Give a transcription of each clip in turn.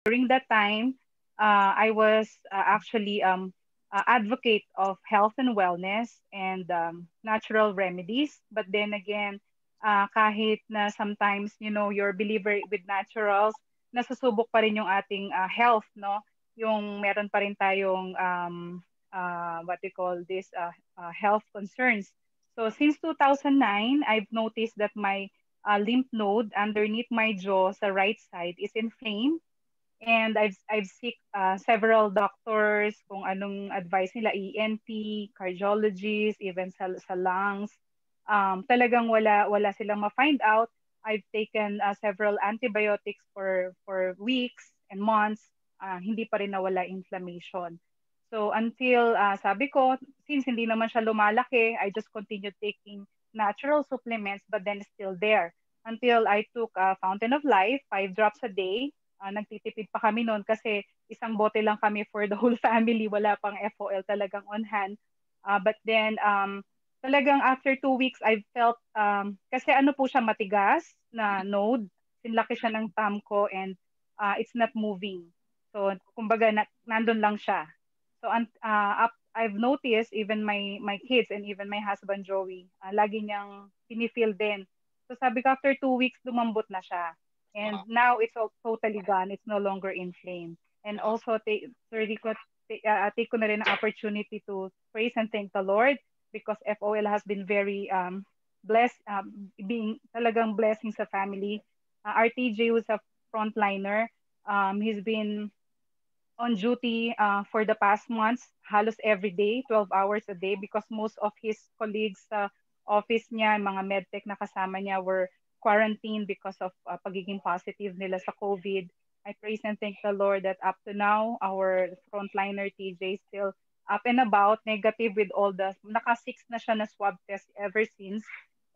during that time, I was actually advocate of health and wellness and natural remedies. But then again, kahit na sometimes, you're a believer with naturals, nasusubok pa rin yung ating health, no? Yung meron pa rin tayong what we call this health concerns. So since 2009, I've noticed that my lymph node underneath my jaw sa right side is inflamed, and I've seek several doctors kung anong advice nila, ENT, cardiologist, even sa lungs. Talagang wala silang ma-find out. I've taken several antibiotics for weeks and months. Hindi pa rin nawala inflammation. So until sabi ko, since hindi naman siya lumalaki, I just continued taking natural supplements, but then still there. Until I took Fountain of Life, 5 drops a day. Nagtitipid pa kami noon kasi isang bote lang kami for the whole family. Wala pang FOL talagang on hand. But then, talagang after 2 weeks, I felt, kasi ano po siya, matigas na node. Sinlaki siya ng thumb ko, and it's not moving. So, kumbaga, nandun lang siya. So, I've noticed even my kids and even my husband Joey, lagi niyang pinifeel din. So sabi ko, after 2 weeks, lumambot na siya. And Wow. now it's all totally gone. It's no longer inflamed. And Wow. also, take ko na rin ang opportunity to praise and thank the Lord, because FOL has been very blessed, being talagang blessing sa family. RTJ was a frontliner. He's been on duty for the past months, halos every day, 12 hours a day, because most of his colleagues sa office niya, mga medtech na kasama niya, were quarantined because of pagiging positive nila sa COVID. I praise and thank the Lord that up to now, our frontliner TJ is still up and about, negative with all the, naka-6 na siya na swab test ever since.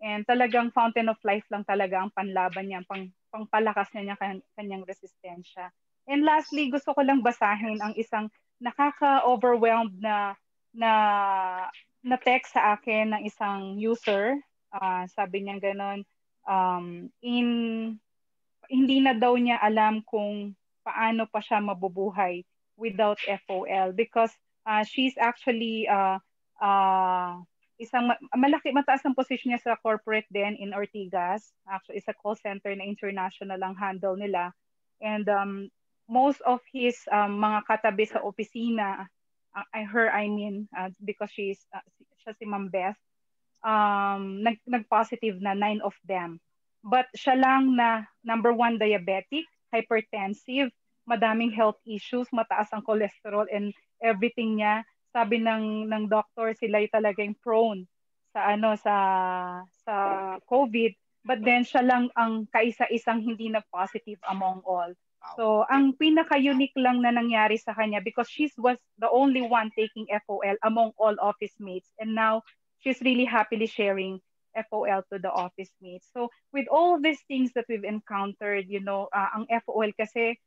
And talagang fountain of life lang talaga ang panlaban niya, pangpalakas niya kanyang resistensya. And lastly, gusto ko lang basahin ang isang nakaka-overwhelmed na na text sa akin ng isang user. Sabi niya gano'n, in hindi na daw niya alam kung paano pa siya mabubuhay without FOL, because she's actually isang mataas ang position niya sa corporate din in Ortigas. Actually, it's a call center na international ang handle nila. And most of his mga katabi sa opisina, because siya si Ma'am Beth, nag-positive na 9 of them. But siya lang na number 1 diabetic, hypertensive, madaming health issues, mataas ang cholesterol and everything niya. Sabi ng doctor, sila talaga yung prone sa COVID. But then siya lang ang kaisa-isang hindi na positive among all. Wow. So, ang pinaka-unique lang na nangyari sa kanya, because she was the only one taking FOL among all office mates, and now she's really happily sharing FOL to the office mates. So, with all these things that we've encountered, ang FOL kasi,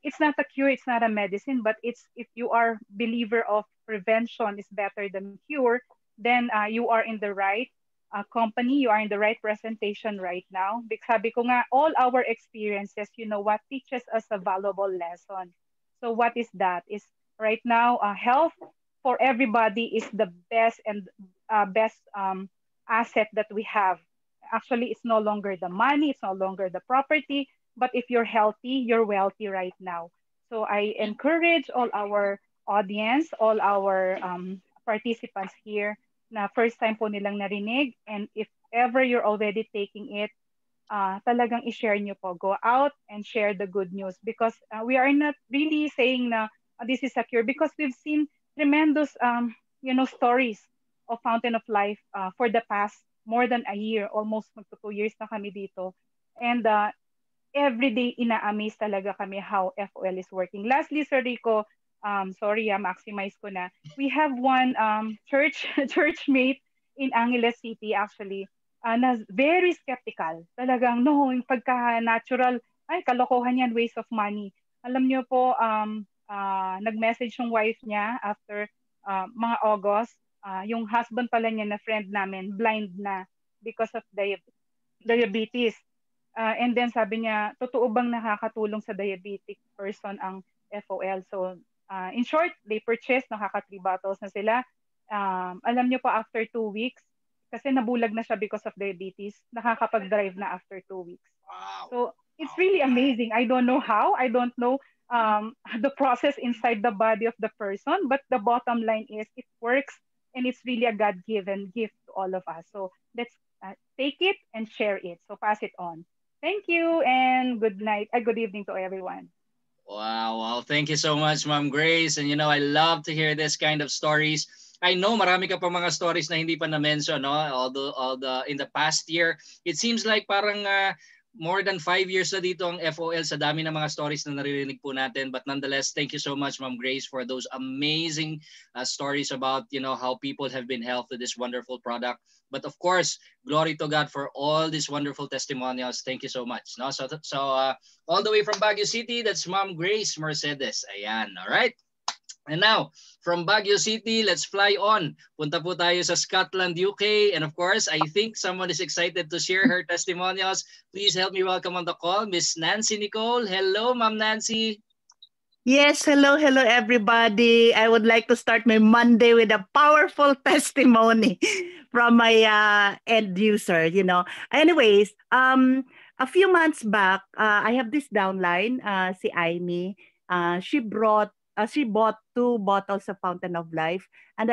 it's not a cure, it's not a medicine, but it's, if you are believer of prevention is better than cure, then you are in the right company, you are in the right presentation right now. Because sabi ko nga, all our experiences, what teaches us a valuable lesson. So what is that? Is right now, health for everybody is the best and best asset that we have. Actually, it's no longer the money, it's no longer the property, but if you're healthy, you're wealthy right now. So I encourage all our audience, all our participants here, na first time po nilang narinig, and if ever you're already taking it, talagang i-share nyo po. Go out and share the good news, because we are not really saying na this is a cure, because we've seen tremendous stories of Fountain of Life for the past more than a year, almost magto 2 years na kami dito. And every day ina-amaze talaga kami how FOL is working. Lastly, Sir Rico, sorry, maximize ko na. We have one churchmate in Angeles City actually, na very skeptical. Talagang, no, yung pagka-natural, ay, kalokohan yan, waste of money. Alam niyo po, nag-message yung wife niya after mga August, yung husband pala niya na friend namin, blind na because of diabetes. And then sabi niya, totoo bang nakakatulong sa diabetic person ang FOL? So in short, they purchased, nakaka 3 bottles na sila. Alam niyo pa after 2 weeks, kasi nabulag na siya because of diabetes, nakakapag-drive na after 2 weeks. So it's really amazing. I don't know how. I don't know the process inside the body of the person, but the bottom line is it works, and it's really a God-given gift to all of us. So let's take it and share it. So pass it on. Thank you and good night. Good evening to everyone. Wow, wow. Thank you so much, Ma'am Grace. And I love to hear this kind of stories. I know marami ka pa mga stories na hindi pa na-mention, no? All the in the past year. It seems like parang more than 5 years na dito ang FOL sa dami ng mga stories na naririnig po natin. But nonetheless, thank you so much, Ma'am Grace, for those amazing stories about, how people have been helped with this wonderful product. But of course, glory to God for all these wonderful testimonials. Thank you so much. No? So all the way from Baguio City, that's Ma'am Grace Mercedes. Ayan, all right? And now, from Baguio City, let's fly on. Punta po tayo sa Scotland, UK. And of course, I think someone is excited to share her testimonials. Please help me welcome on the call, Miss Nancy Nicole. Hello, Ma'am Nancy. Yes, hello everybody. I would like to start my Monday with a powerful testimony from my end user, Anyways, a few months back, I have this downline, si Aimee. She bought 2 bottles of Fountain of Life. And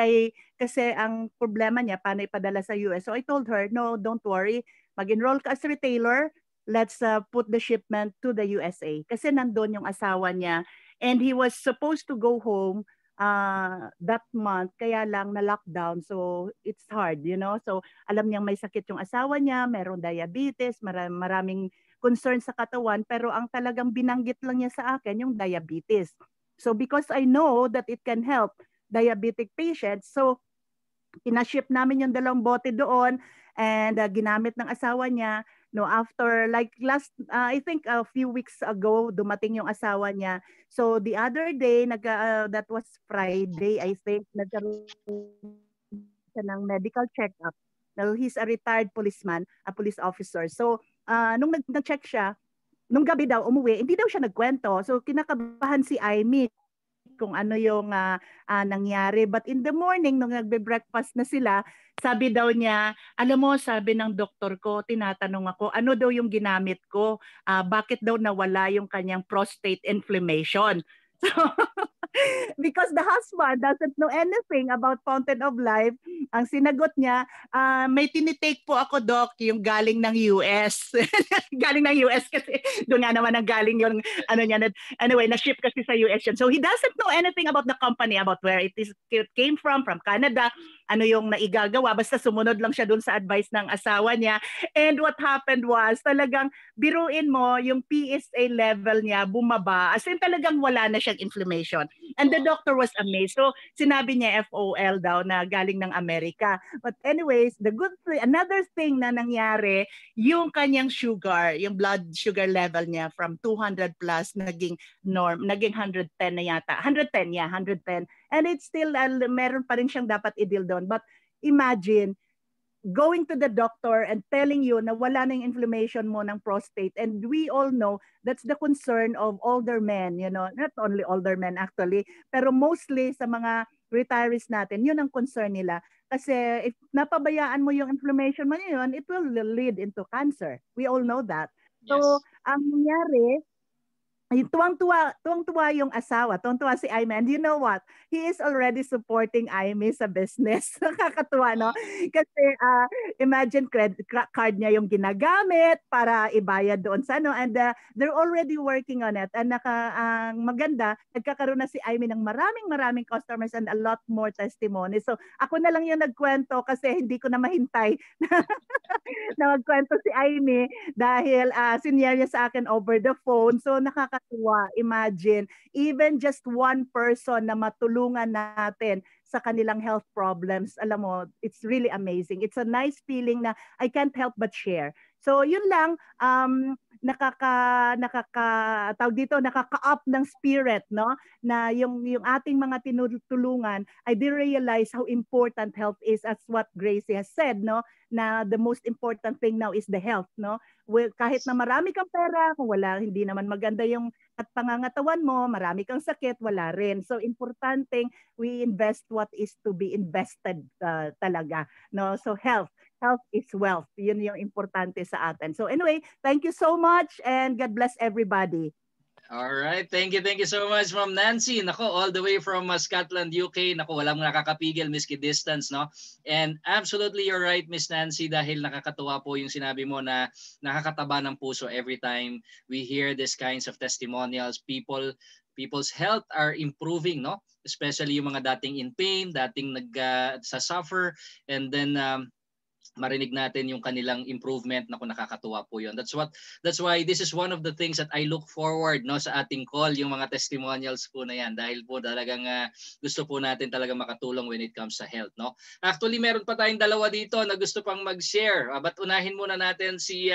kasi ang problema niya, paano ipadala sa US. So I told her, no, don't worry. Mag-enroll ka as retailer. Let's put the shipment to the USA. Kasi nandun yung asawa niya. And he was supposed to go home that month, kaya lang na-lockdown. So it's hard, So alam niyang may sakit yung asawa niya, merong diabetes, maraming concern sa katawan. Pero ang talagang binanggit lang niya sa akin, yung diabetes. So because I know that it can help diabetic patients, so pinaship namin yung 2 bote doon and ginamit ng asawa niya. No, after like I think a few weeks ago, dumating yung asawa niya. So the other day, that was Friday, I think, nagkaroon siya ng medical check-up. Now, he's a retired policeman, a police officer. So nung nag-check siya, nung gabi daw umuwi, hindi daw siya nagkwento. So kinakabahan si Aimee kung ano yung nangyari. But in the morning, nung nagbe-breakfast na sila, sabi daw niya, alam mo, sabi ng doktor ko, tinatanong ako, ano daw yung ginamit ko? Bakit daw nawala yung kanyang prostate inflammation? So, because the husband doesn't know anything about Fountain of Life, ang sinagot niya, may tinitake po ako, Doc, yung galing ng US. Galing ng US kasi doon nga naman ang galing yung niya. Anyway, na-ship kasi sa US yun. So he doesn't know anything about the company, about where it came from Canada, ano yung naigagawa. Basta sumunod lang siya doon sa advice ng asawa niya. And what happened was, talagang biruin mo, yung PSA level niya bumaba. As in talagang wala na siyang inflammation. And the doctor was amazed. So sinabi niya FOL daw na galing ng Amerika. But anyways, another thing na nangyari, yung kanyang sugar, yung blood sugar level niya from 200 plus naging 110 na yata. 110, yeah, 110. And it's still, meron pa rin siyang dapat i-deal doon. But imagine, going to the doctor and telling you na wala na yung inflammation mo ng prostate. And we all know that's the concern of older men, not only older men actually, pero mostly sa mga retirees natin, yun ang concern nila. Kasi if napabayaan mo yung inflammation mo yun, it will lead into cancer. We all know that. Yes. So, ang nangyari, tuwang-tuwa yung asawa, tuwang-tuwa si Aimee. And you know what? He is already supporting Aimee sa business. Nakakatuwa, no? Kasi imagine credit card niya yung ginagamit para ibayad doon sa and they're already working on it. And maganda, nagkakaroon na si Aimee ng maraming customers and a lot more testimonies. So ako na lang yung nagkwento kasi hindi ko na mahintay na magkwento si Aimee dahil senior niya sa akin over the phone. So nakakatuwa. Imagine, even just one person na matulungan natin sa kanilang health problems, alam mo, it's really amazing. It's a nice feeling na I can't help but share. So yun lang, nakaka-up ng spirit, no? Na yung ating mga tinutulungan, I did realize how important health is, as what Gracie has said, no? Na the most important thing now is the health, no? Well, kahit na marami kang pera, kung hindi naman maganda yung at pangangatawan mo, marami kang sakit, wala rin. So importante we invest what is to be invested talaga, no? So health is wealth. Yun yung importante sa atin. So anyway, thank you so much and God bless everybody. All right. Thank you so much, Ma'am Nancy. Nako, all the way from Scotland, UK. Nako, walang nakakapigil, miski distance, no? And absolutely you're right, Miss Nancy, dahil nakakatuwa po yung sinabi mo na nakakataba ng puso every time we hear these kinds of testimonials. People's health are improving, no? Especially yung mga dating in pain, dating nag-suffer, and then marinig natin yung kanilang improvement. Naku, nakakatuwa po yun. That's why this is one of the things that I look forward, no, sa ating call, yung mga testimonials po na yan, dahil po talagang gusto po natin talaga makatulong when it comes sa health, no. Actually, meron pa tayong dalawa dito na gusto pang mag-share, but unahin muna natin si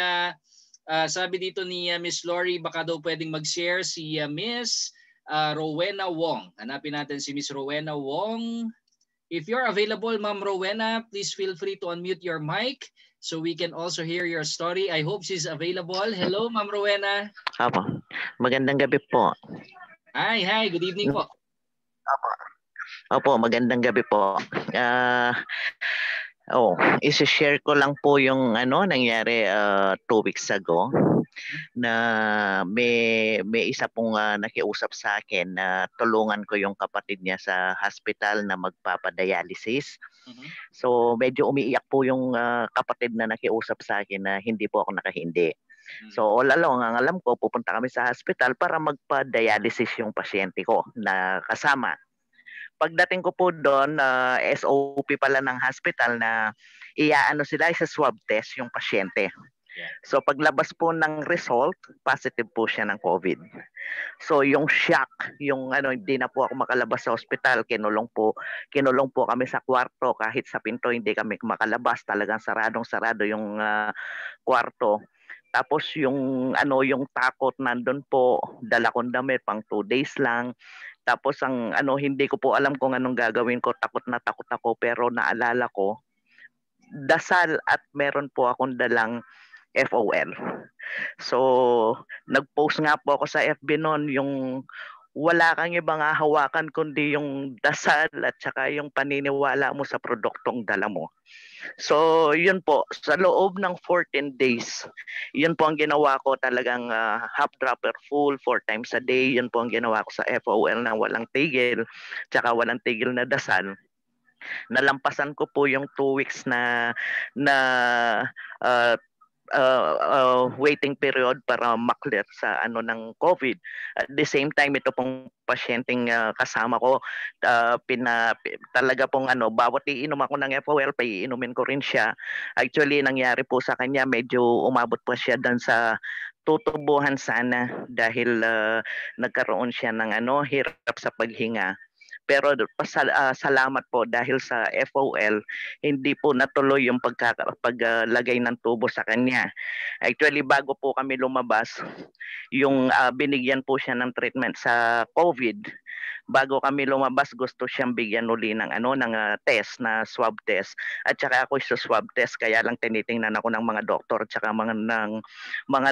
sabi dito ni Miss Lori, baka daw pwedeng mag-share si Miss Rowena Wong. Hanapin natin si Miss Rowena Wong. If you're available, Ma'am Rowena, please feel free to unmute your mic so we can also hear your story. I hope she's available. Hello, Ma'am Rowena. Apo. Magandang gabi po. Hi. Good evening po. Opo, magandang gabi po. Isi-share ko lang po yung nangyari 2 weeks ago na may isa pong nakiusap sa akin na tulungan ko yung kapatid niya sa hospital na magpapadialysis. So medyo umiiyak po yung kapatid na nakiusap sa akin na hindi po ako nakahindi. So all along ang alam ko, pupunta kami sa hospital para magpa-dialysis yung pasyente ko na kasama. Pagdating ko po doon, SOP pala ng hospital na iaano sila sa swab test yung pasyente. So paglabas po ng result, positive po siya ng COVID. So yung shock, yung hindi na po ako makalabas sa hospital, kinulong po kami sa kwarto, kahit sa pinto hindi kami makalabas, talagang sarado yung kwarto. Tapos yung takot nandun po, dala kong damit pang 2 days lang. Tapos ang hindi ko po alam kung anong gagawin ko, takot na takot ako, pero naalala ko dasal at meron po akong dalang FOL. So nag-post nga po ako sa FB noon, yung wala kang ibang hawakan kundi yung dasal at saka yung paniniwala mo sa produktong dala mo. So yun po, sa loob ng 14 days, yun po ang ginawa ko, talagang half dropper full 4 times a day. Yun po ang ginawa ko sa FOL na walang tigil, tsaka walang tigil na dasal. Nalampasan ko po yung 2 weeks na waiting period para maklear sa ng COVID. At the same time, ito pong pasyenteng kasama ko, talaga pong bawat iinom ako ng FOL, paiinumin ko rin siya. Actually, nangyari po sa kanya, medyo umabot pa siya dan sa tutubuhan sana dahil nagkaroon siya ng hirap sa paghinga. Pero salamat po dahil sa FOL, hindi po natuloy yung paglagay ng tubo sa kanya. Actually, bago po kami lumabas, yung binigyan po siya ng treatment sa COVID. Bago kami lumabas, gusto siyang bigyan uli ng test, na swab test. At saka ako sa swab test, kaya lang tinitingnan ako ng mga doktor at saka mga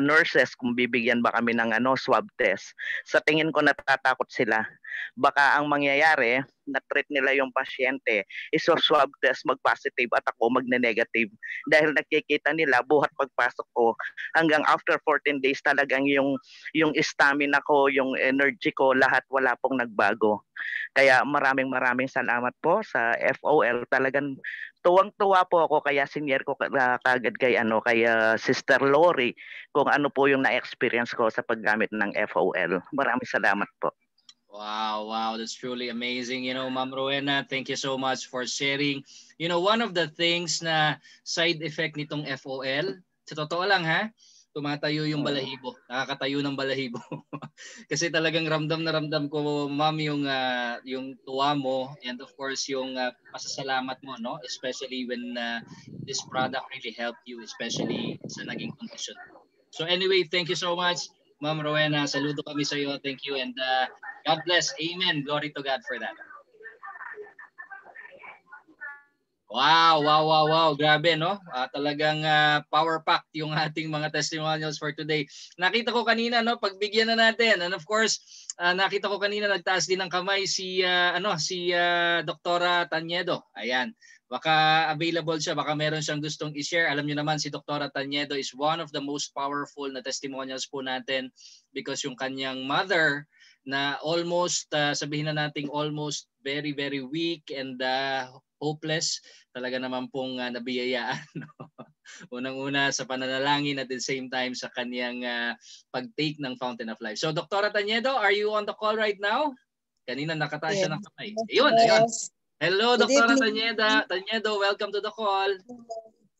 nurses kung bibigyan ba kami ng swab test. Sa tingin ko natatakot sila. Baka ang mangyayari, na-treat nila yung pasyente, swab test mag-positive at ako magne-negative. Dahil nakikita nila buhat pagpasok ko, hanggang after 14 days talagang yung stamina ko, yung energy ko, lahat wala pong nagbago. Kaya maraming salamat po sa FOL. Talagang tuwang-tuwa po ako, kaya senior ko kagad kay Sister Lori kung ano po yung na-experience ko sa paggamit ng FOL. Maraming salamat po. Wow, that's truly amazing. Ma'am Rowena, thank you so much for sharing. One of the things na side effect nitong FOL, sa totoo lang tumatayo yung balahibo. Nakakatayo ng balahibo. Kasi talagang ramdam na ramdam ko, ma'am, yung tuwa mo, and of course yung pasasalamat mo, no? Especially when this product really helped you, especially sa naging condition. So anyway, thank you so much, Ma'am Rowena. Saludo kami sa iyo. Thank you and God bless. Amen. Glory to God for that. Wow, wow, wow, wow. Grabe, no? Talagang power-packed yung ating mga testimonials for today. Nakita ko kanina, no? Pagbigyan na natin. And of course, nakita ko kanina nagtaas din ng kamay si Doktora Tanyedo. Ayan. Baka available siya, baka meron siyang gustong i-share. Alam niyo naman si Doktora Tanyedo is one of the most powerful na testimonials po natin because yung kanyang mother na almost, sabihin na natin almost very, very weak and hopeless, talaga naman pong nabiyayaan. No? Unang-una sa pananalangin at the same time sa kanyang pag-take ng Fountain of Life. So, Doktora Tanyedo, are you on the call right now? Kanina nakataas siya ng kamay. Ayun, ayun. Hello, Doktora Tanyedo. Welcome to the call.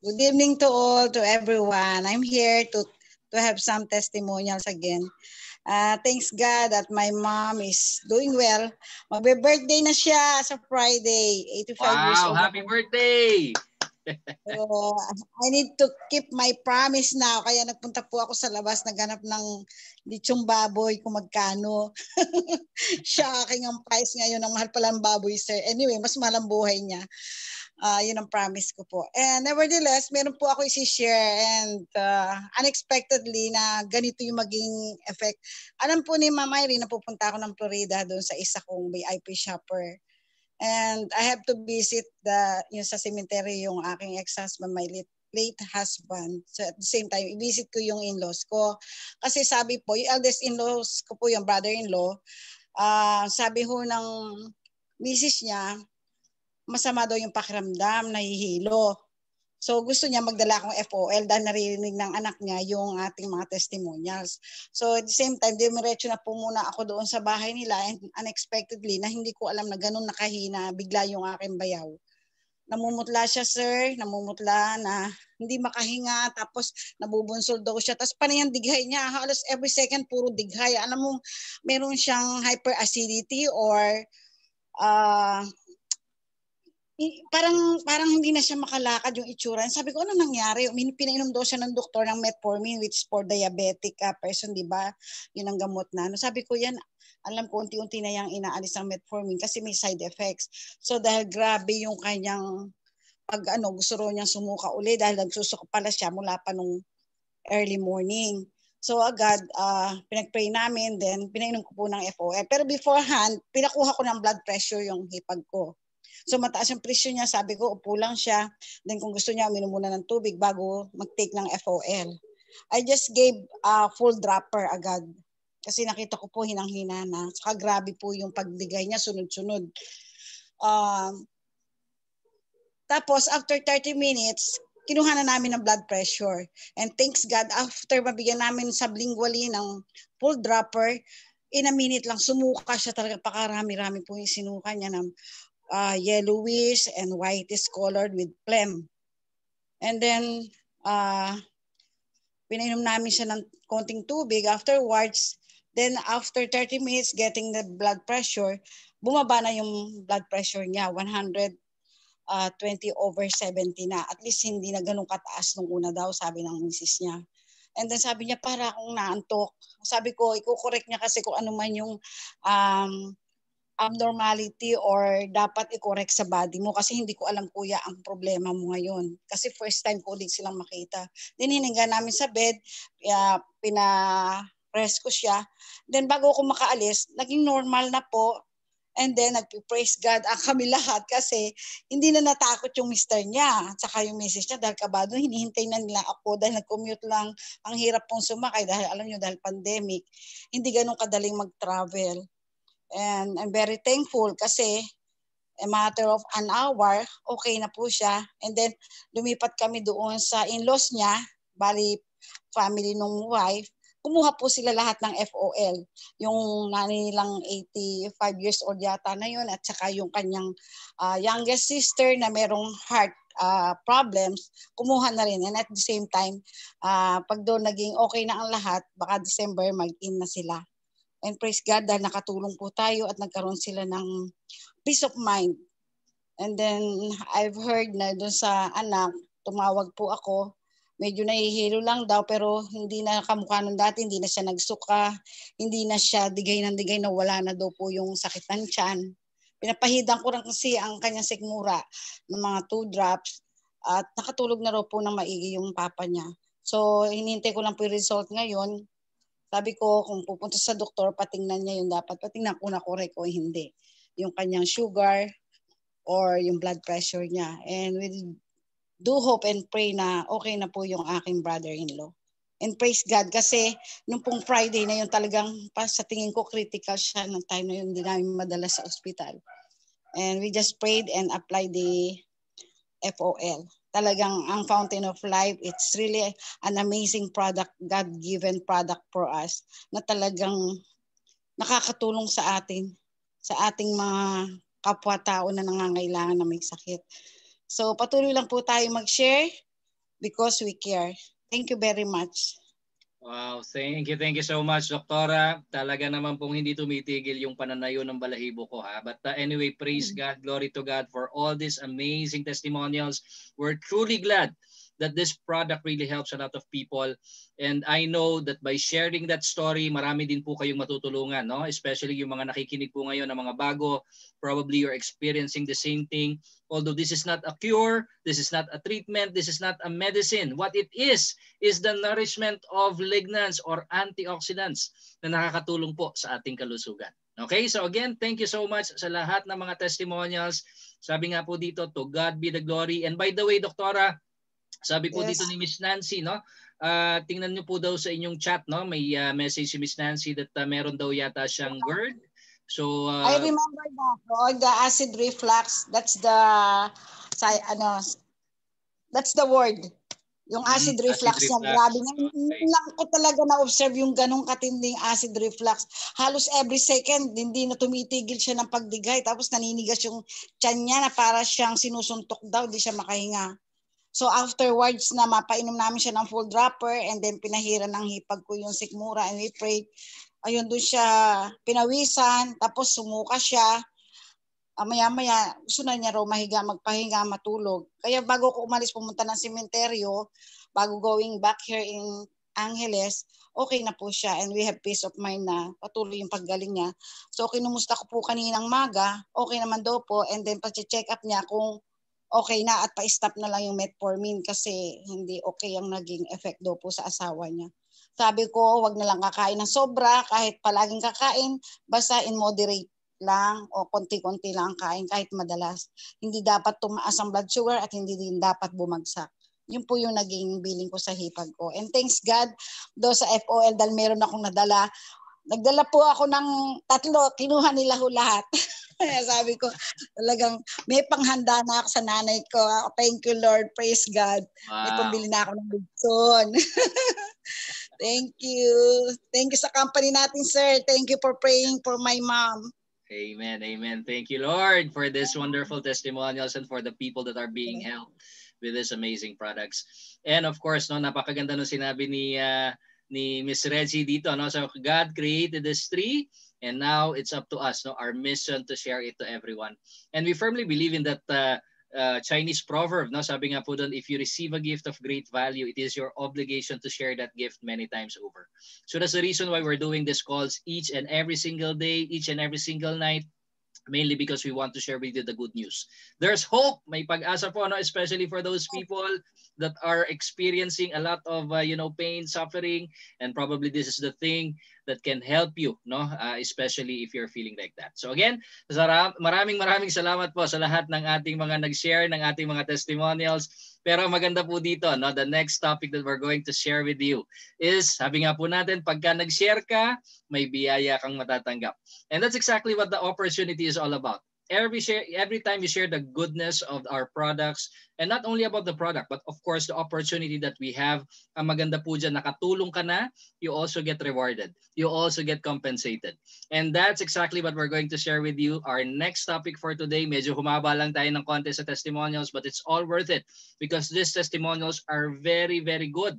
Good evening to all, to everyone. I'm here to have some testimonials again. Thanks God that my mom is doing well. Magbe-birthday na siya sa Friday, 85 years old. Wow, happy birthday! So, I need to keep my promise now. Kaya nagpunta po ako sa labas, naghanap ng lechong baboy kung magkano. Shocking ang price ngayon. Ang mahal pala ang baboy, sir. Anyway, mas mahal ang buhay niya. Yun ang promise ko po. And nevertheless, meron po ako isi-share and unexpectedly na ganito yung maging effect. Alam po ni Mama Irene na pupunta ako ng Florida doon sa isa kong VIP shopper. And I have to visit yung sa cemetery yung aking ex-husband, my late husband. So at the same time, i-visit ko yung in-laws ko. Kasi sabi po, yung eldest in-laws ko po, yung brother-in-law, sabi ho ng misis niya, masama daw yung pakiramdam, nahihilo. So gusto niya magdala akong FOL dahil naririnig ng anak niya yung ating mga testimonials. So at the same time, dumiretso na po muna ako doon sa bahay nila and unexpectedly na hindi ko alam na ganun nakahina, bigla yung aking bayaw. Namumutla siya, sir, namumutla na hindi makahinga, tapos nabubunsol daw siya. Tapos panayang dighay niya, halos every second puro dighay. Alam mo, meron siyang hyperacidity or parang hindi na siya makalakad yung itsura. Sabi ko, ano nangyari? Pinainom daw siya ng doktor ng metformin which is for diabetic person, di ba? Yun ang gamot na. Sabi ko yan, alam ko unti-unti na yung inaalis ang metformin kasi may side effects. So dahil grabe yung kanyang gusto ro niyang sumuka uli dahil nagsusuka pala siya mula pa nung early morning. So agad, pinag-pray namin, then pinainom ko po ng FOL. Pero beforehand, pinakuha ko ng blood pressure yung hipag ko. So mataas yung presyo niya, sabi ko, upo lang siya. Then kung gusto niya, uminom muna ng tubig bago mag-take ng FOL. I just gave a full dropper agad. Kasi nakita ko po hinang-hina na. Saka grabe po yung pagdigay niya, sunod-sunod. Tapos after 30 minutes, kinuha na namin ng blood pressure. And thanks God, after mabigyan namin sublingually ng full dropper, in a minute lang, sumuka siya talaga. Pakarami-rami po yung sinuka niya ng yellowish and whitish colored with phlegm. And then, pinainom namin siya ng konting tubig. Afterwards, then after 30 minutes getting the blood pressure, bumaba na yung blood pressure niya, 120/70 na. At least hindi na ganun kataas nung una daw, sabi ng misis niya. And then sabi niya, para akong naantok. Sabi ko, i-correct niya kasi kung ano man yung abnormality or dapat i-correct sa body mo kasi hindi ko alam kuya ang problema mo ngayon. Kasi first time ko ulit silang makita. Then hininga namin sa bed, pina-rest ko siya. Then bago ako makaalis, naging normal na po. And then nagpi-praise God ang kami lahat kasi hindi na natakot yung mister niya at saka yung misis niya dahil kabado, hinihintay na nila ako dahil nag-commute lang. Ang hirap pong sumakay dahil alam niyo dahil pandemic, hindi ganun kadaling mag-travel. And I'm very thankful kasi a matter of an hour, okay na po siya. And then lumipat kami doon sa in-laws niya, bali family nung wife. Kumuha po sila lahat ng FOL. Yung nanay nilang 85 years old yata na yun at saka yung kanyang youngest sister na merong heart problems, kumuha na rin. And at the same time, pag doon naging okay na ang lahat, baka December mag-in na sila. And praise God dahil nakatulong po tayo at nagkaroon sila ng peace of mind. And then I've heard na doon sa anak, tumawag po ako medyo nahihilo lang daw pero hindi na kamukha nung dati, hindi na siya nagsuka, hindi na siya digay ng digay na wala na daw po yung sakit ng tiyan. Pinapahidan ko lang kasi ang kanyang sikmura ng mga 2 drops at nakatulog na raw po ng maigi yung papa niya. So hinihintay ko lang po yung result ngayon. Sabi ko kung pupunta sa doktor, patingnan niya yung dapat. Patingnan ko na correct o hindi. Yung kanyang sugar or yung blood pressure niya. And we do hope and pray na okay na po yung aking brother-in-law. And praise God kasi nung pong Friday na yun talagang sa tingin ko critical siya ng time na yun, hindi namin madala sa ospital. And we just prayed and applied the FOL. Talagang ang Fountain of Life, it's really an amazing product, God-given product for us na talagang nakakatulong sa atin, sa ating mga kapwa-tao na nangangailangan na may sakit. So patuloy lang po tayo mag-share because we care. Thank you very much. Wow, thank you so much, Doktora. Talaga naman pong hindi tumitigil yung pananayo ng balahibo ko, ha. But anyway, praise God, glory to God for all these amazing testimonials. We're truly glad that this product really helps a lot of people. And I know that by sharing that story, marami din po kayong matutulungan, no? Especially yung mga nakikinig po ngayon ng mga bago, probably you're experiencing the same thing. Although this is not a cure, this is not a treatment, this is not a medicine. What it is the nourishment of lignans or antioxidants na nakakatulong po sa ating kalusugan. Okay, so again, thank you so much sa lahat ng mga testimonials. Sabi nga po dito, to God be the glory. And by the way, Doktora, sabi po dito ni Miss Nancy, no? Tingnan niyo po daw sa inyong chat, no? May message si Miss Nancy that meron daw yata siyang word. So I remember that, the acid reflux, that's the word. Yung acid reflux niya, grabe. Ngayon lang ko talaga na-observe yung ganong katinding acid reflux. Halos every second, hindi na tumitigil siya ng pagdigay. Tapos naninigas yung tiyan niya na para siyang sinusuntok daw, hindi siya makahinga. So afterwards na mapainom namin siya ng full dropper and then pinahiran ng hipag ko yung sikmura and we prayed. Ayun, doon siya pinawisan, tapos sumuka siya. Maya-maya, gusto na niya raw magpahinga, matulog. Kaya bago ko umalis pumunta ng sementeryo, bago going back here in Angeles, okay na po siya and we have peace of mind na patuloy yung paggaling niya. So kinumusta ko po kaninang maga, okay naman daw po and then pa-check up niya kung okay na at pa-stop na lang yung metformin kasi hindi okay ang naging effect daw po sa asawa niya. Sabi ko, wag na lang kakain ng sobra, kahit palaging kakain, basta in moderate lang o konti-konti lang kain kahit madalas. Hindi dapat tumaas ang blood sugar at hindi din dapat bumagsak. Yun po yung naging billing ko sa hipag ko. And thanks God, do sa FOL dahil meron akong nadala. Nagdala po ako ng 3, kinuha nila ho lahat. Kaya sabi ko, talagang may panghanda na ako sa nanay ko. Thank you, Lord. Praise God. Wow. May pambili na ako ng Bigson. Thank you. Thank you sa company natin, sir. Thank you for praying for my mom. Amen. Amen. Thank you, Lord, for this wonderful testimonials and for the people that are being helped with these amazing products. And of course, no, napakaganda no sinabi ni Miss Reggie dito, no? So God created this tree and now it's up to us, no, our mission to share it to everyone. And we firmly believe in that Chinese proverb, no? Sabi nga po doon, if you receive a gift of great value, it is your obligation to share that gift many times over. So that's the reason why we're doing these calls each and every single day, each and every single night, mainly because we want to share with you the good news. There's hope, may pag-asa po, no? Especially for those people that are experiencing a lot of pain, suffering, and probably this is the thing that can help you, no? Especially if you're feeling like that. So again, maraming salamat po sa lahat ng ating mga nag-share, ng ating mga testimonials. Pero maganda po dito, no? The next topic that we're going to share with you is, sabi nga po natin, pagka nag-share ka, may biyaya kang matatanggap. And that's exactly what the opportunity is all about. Every time you share the goodness of our products, and not only about the product, but of course the opportunity that we have, ang maganda po dyan, nakatulong ka na, you also get rewarded. You also get compensated. And that's exactly what we're going to share with you. Our next topic for today, medyo humaba lang tayo ng konti sa testimonials, but it's all worth it because these testimonials are very, very good.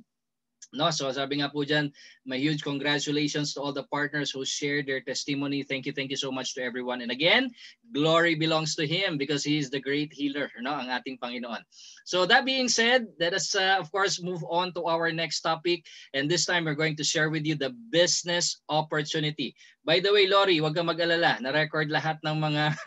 No, so sabi nga po dyan, my huge congratulations to all the partners who shared their testimony. Thank you so much to everyone. And again, glory belongs to Him because He is the great healer, no, ang ating Panginoon. So that being said, let us of course move on to our next topic. And this time we're going to share with you the business opportunity. By the way, Lori, huwag kang mag-alala. Na-record lahat ng mga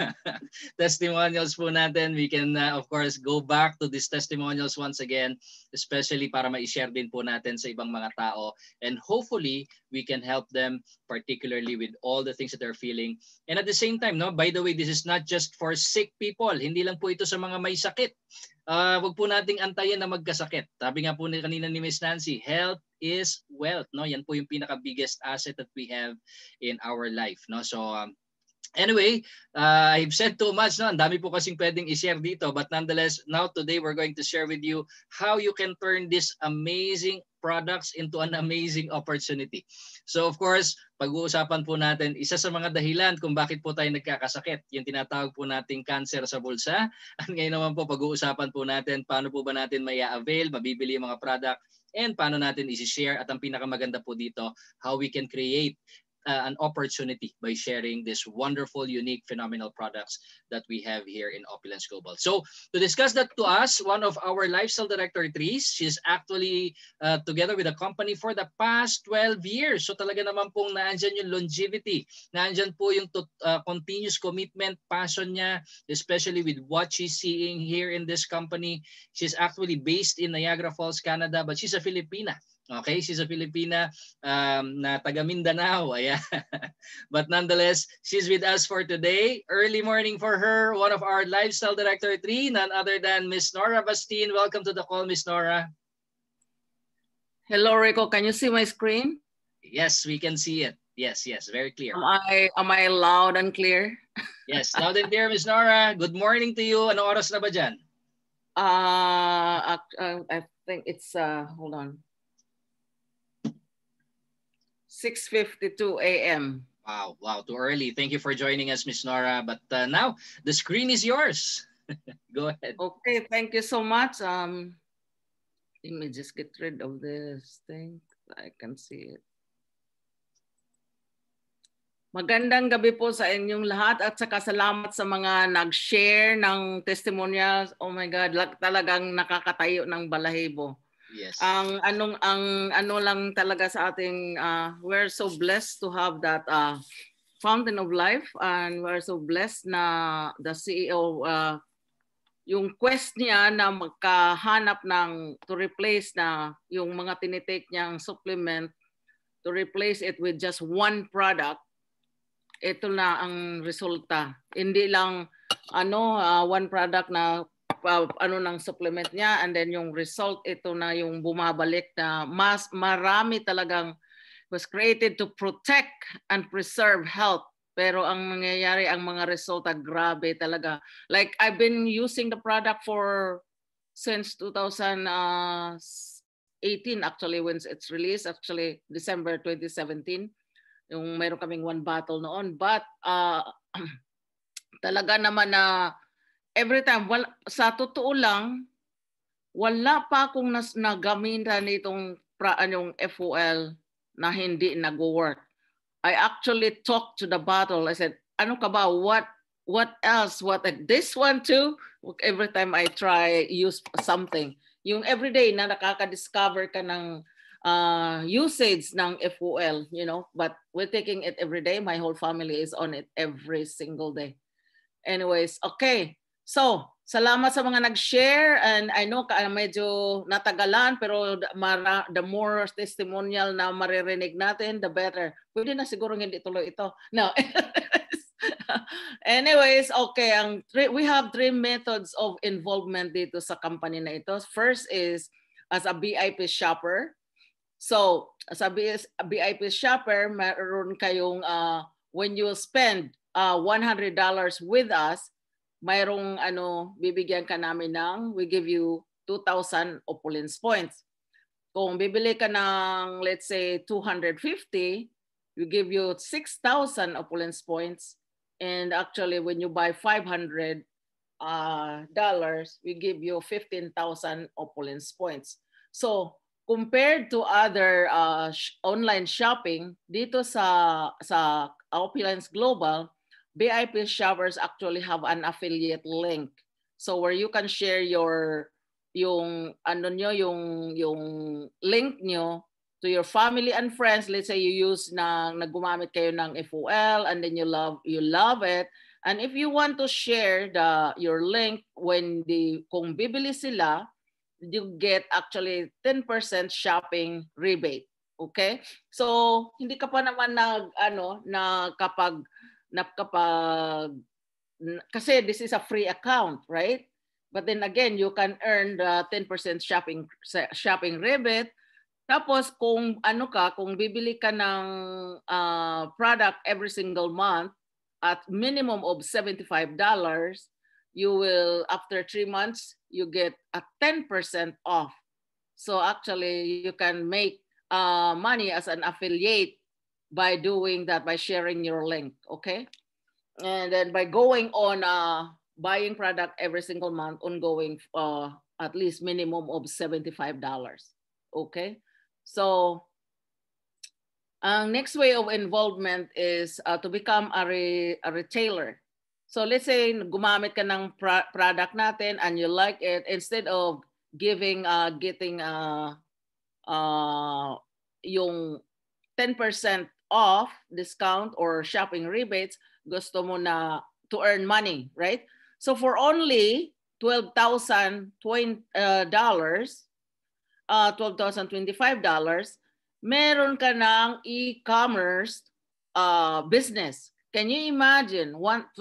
testimonials po natin. We can of course go back to these testimonials once again, especially para ma-share din po natin sa ibang mga tao, and hopefully we can help them particularly with all the things that they're feeling. And at the same time, no, by the way, this is not just for sick people. Hindi lang po ito sa mga may sakit. Wag po nating antayin na magkasakit. Sabi nga po kanina ni Miss Nancy, health is wealth, no? Yan po yung pinaka biggest asset that we have in our life, no? So anyway, I've said too much, no? Ang dami po kasing pwedeng i-share dito, but nonetheless, now today we're going to share with you how you can turn these amazing products into an amazing opportunity. So of course, pag-uusapan po natin, isa sa mga dahilan kung bakit po tayo nagkakasakit, yung tinatawag po nating cancer sa bulsa. At ngayon naman po, pag-uusapan po natin, paano po ba natin may avail, mabibili yung mga product, and paano natin isi-share, at ang pinakamaganda po dito, how we can create an opportunity by sharing this wonderful, unique, phenomenal products that we have here in Opulence Global. So to discuss that to us, one of our lifestyle directories, she's actually together with a company for the past 12 years. So talaga naman pong naandyan yung longevity, naandyan po yung continuous commitment, passion niya, especially with what she's seeing here in this company. She's actually based in Niagara Falls, Canada, but she's a Filipina. Okay, she's a Filipina na taga Mindanao. Ayan. But nonetheless, she's with us for today. Early morning for her, one of our lifestyle director 3, none other than Miss Nora Bastin. Welcome to the call, Miss Nora. Hello, Rico. Can you see my screen? Yes, we can see it. Yes, very clear. Am I loud and clear? Yes, loud and clear, Miss Nora. Good morning to you. Anong oras na ba dyan? I think it's, hold on. 6:52 a.m. Wow, too early. Thank you for joining us, Miss Nora. But now, the screen is yours. Go ahead. Okay, thank you so much. Let me just get rid of this thing. I can see it. Magandang gabi po sa inyong lahat at saka salamat sa mga nag-share ng testimonials. Oh my God, talagang nakakatayo ng balahibo. Yes. Ang ano lang talaga sa ating we're so blessed to have that fountain of life, and we're so blessed na the CEO yung quest niya na magkahanap ng to replace na yung mga tinitake niyang supplement, to replace it with just one product. Ito na ang resulta. Hindi lang one product na ng supplement niya, and then yung result, ito na yung bumabalik na mas marami talagang was created to protect and preserve health. Pero ang nangyayari, ang mga resulta, grabe talaga. Like I've been using the product since 2018 actually, when it's released, actually December 2017. Yung mayroon kaming 1 bottle noon. But talaga naman na every time, sa totoo lang, wala pa akong nagamitan nitong yung FOL na hindi nag-work. I actually talked to the bottle. I said, ano ka ba? What else? This one too? Every time I try use something. Yung everyday na nakaka-discover ka ng usage ng FOL, but we're taking it every day. My whole family is on it every single day. Anyways, okay. So, salamat sa mga nag-share, and I know medyo natagalan, pero the more testimonial na maririnig natin, the better. Pwede na siguro hindi tuloy ito. No. Anyways, okay. We have 3 methods of involvement dito sa company na ito. First is as a VIP shopper. So, as a VIP shopper, meron kayong when you spend $100 with us, mayroong bibigyan ka namin we give you 2,000 Opulence points. Kung bibili ka ng, let's say, 250, we give you 6,000 Opulence points. And actually, when you buy $500, we give you 15,000 Opulence points. So compared to other online shopping, dito sa Opulence Global, VIP shoppers actually have an affiliate link. So where you can share yung link nyo to your family and friends. Let's say you naggumamit kayo ng FOL and then you love it. And if you want to share your link kung bibili sila, you get actually 10% shopping rebate. Okay? So hindi ka pa naman kasi this is a free account, right? But then again, you can earn the 10% shopping rebate. Tapos kung bibili ka ng product every single month at minimum of $75, you will, after 3 months, you get a 10% off. So actually, you can make money as an affiliate by doing that, by sharing your link, okay? And then by going on buying product every single month, ongoing at least minimum of $75, okay? So ang next way of involvement is to become a retailer. So let's say gumamit ka ng product natin and you like it, instead of getting yung 10% off discount or shopping rebates, gusto mo na to earn money, right? So for only $12,025, meron ka ng e-commerce business. Can you imagine, $12,025,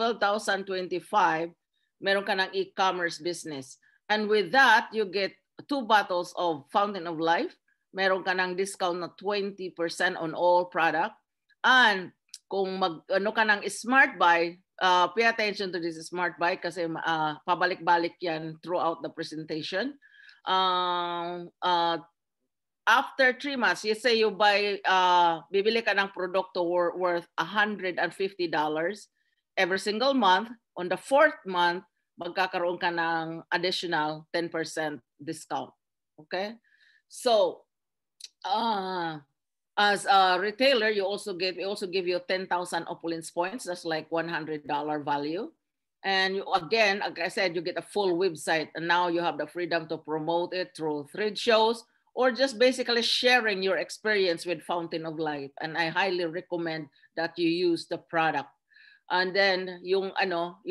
meron ka ng e-commerce business. And with that, you get 2 bottles of Fountain of Life. Meron ka ng discount na 20% on all product. And kung ka ng smart buy, pay attention to this smart buy kasi pabalik-balik yan throughout the presentation. After 3 months, you say you buy, bibili ka ng produkto worth $150 every single month. On the 4th month, magkakaroon ka ng additional 10% discount. Okay? So, as a retailer, we also give you 10,000 Opulence points. That's like $100 value. And you, again, like I said, you get a full website, and now you have the freedom to promote it through thread shows or just basically sharing your experience with Fountain of Life. And I highly recommend that you use the product. And then you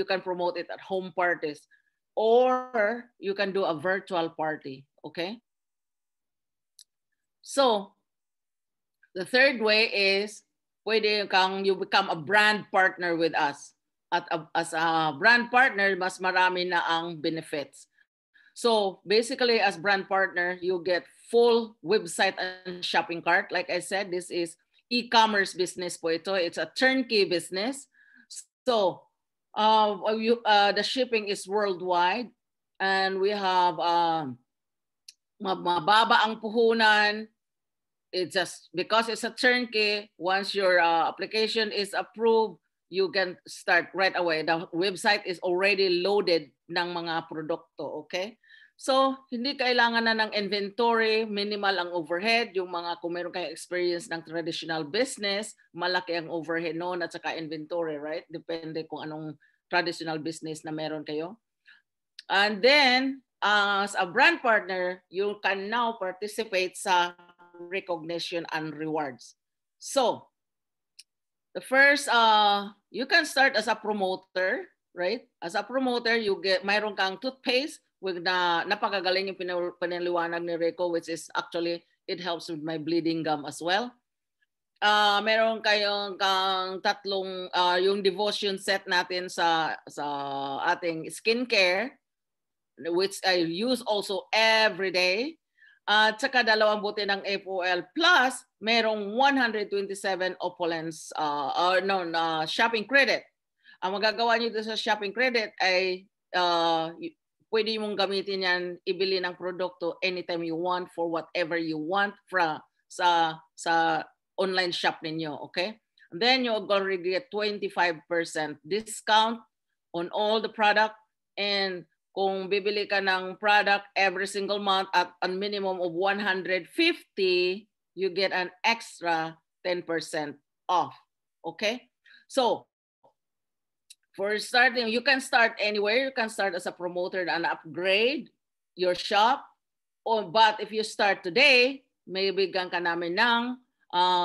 can promote it at home parties, or you can do a virtual party. Okay. So the third way is pwede you become a brand partner with us. As a brand partner, mas marami na ang benefits. So basically, as brand partner, you get full website and shopping cart. Like I said, this is e-commerce business po ito. It's a turnkey business. So the shipping is worldwide, and we have mababa ang puhunan. It's just because it's a turnkey. Once your application is approved, you can start right away. The website is already loaded ng mga produkto, okay? So, hindi kailangan na ng inventory, minimal ang overhead. Yung kung meron kayong experience ng traditional business, malaki ang overhead noon at saka inventory, right? Depende kung anong traditional business na meron kayo. And then, as a brand partner, you can now participate sa recognition and rewards. So, the first, you can start as a promoter, right? As a promoter, mayroon kang toothpaste with napakagaling yung pinaliwanag ni Rico, which is actually, it helps with my bleeding gum as well. Meron kayong tatlong, yung devotion set natin sa ating skincare, which I use also every day. At saka 2 bote ng FOL plus merong 127 Opulence shopping credit. Ang magagawa niyo sa shopping credit ay pwede mong gamitin yan, ibili ng produkto anytime you want for whatever you want sa online shop ninyo, okay? And then you're going to get 25% discount on all the product, and kung bibili ka ng product every single month at a minimum of 150, you get an extra 10% off. Okay? So, for starting, you can start anywhere. You can start as a promoter and upgrade your shop. But if you start today, may bigyan ka namin ng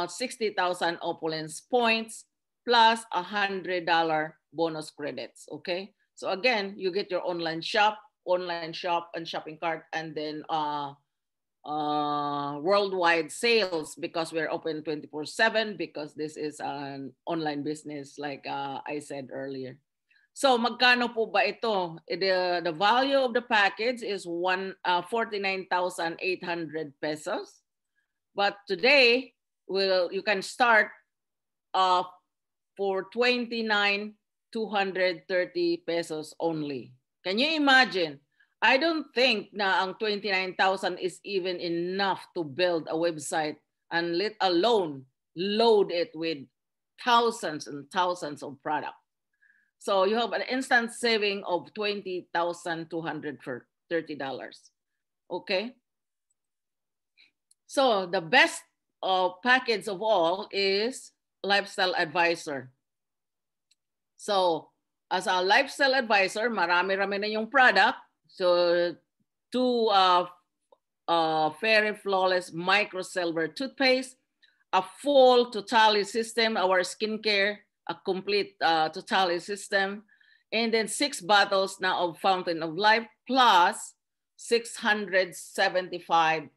60,000 opulence points plus $100 bonus credits. Okay? So again, you get your online shop, and shopping cart, and then worldwide sales, because we're open 24/7 because this is an online business like I said earlier. So magkano po ba ito? The value of the package is 49,800 pesos. But today, you can start for 29,230 pesos only. Can you imagine? I don't think na ang 29,000 is even enough to build a website and let alone load it with thousands and thousands of products. So you have an instant saving of $20,230. Okay? So the best package of all is Lifestyle Advisor. So as a Lifestyle Advisor, marami-rami na yung product. So 2 Fairy Flawless Micro Silver toothpaste, a full Totally system, our skincare, a complete Totally system, and then 6 bottles now of Fountain of Life plus 675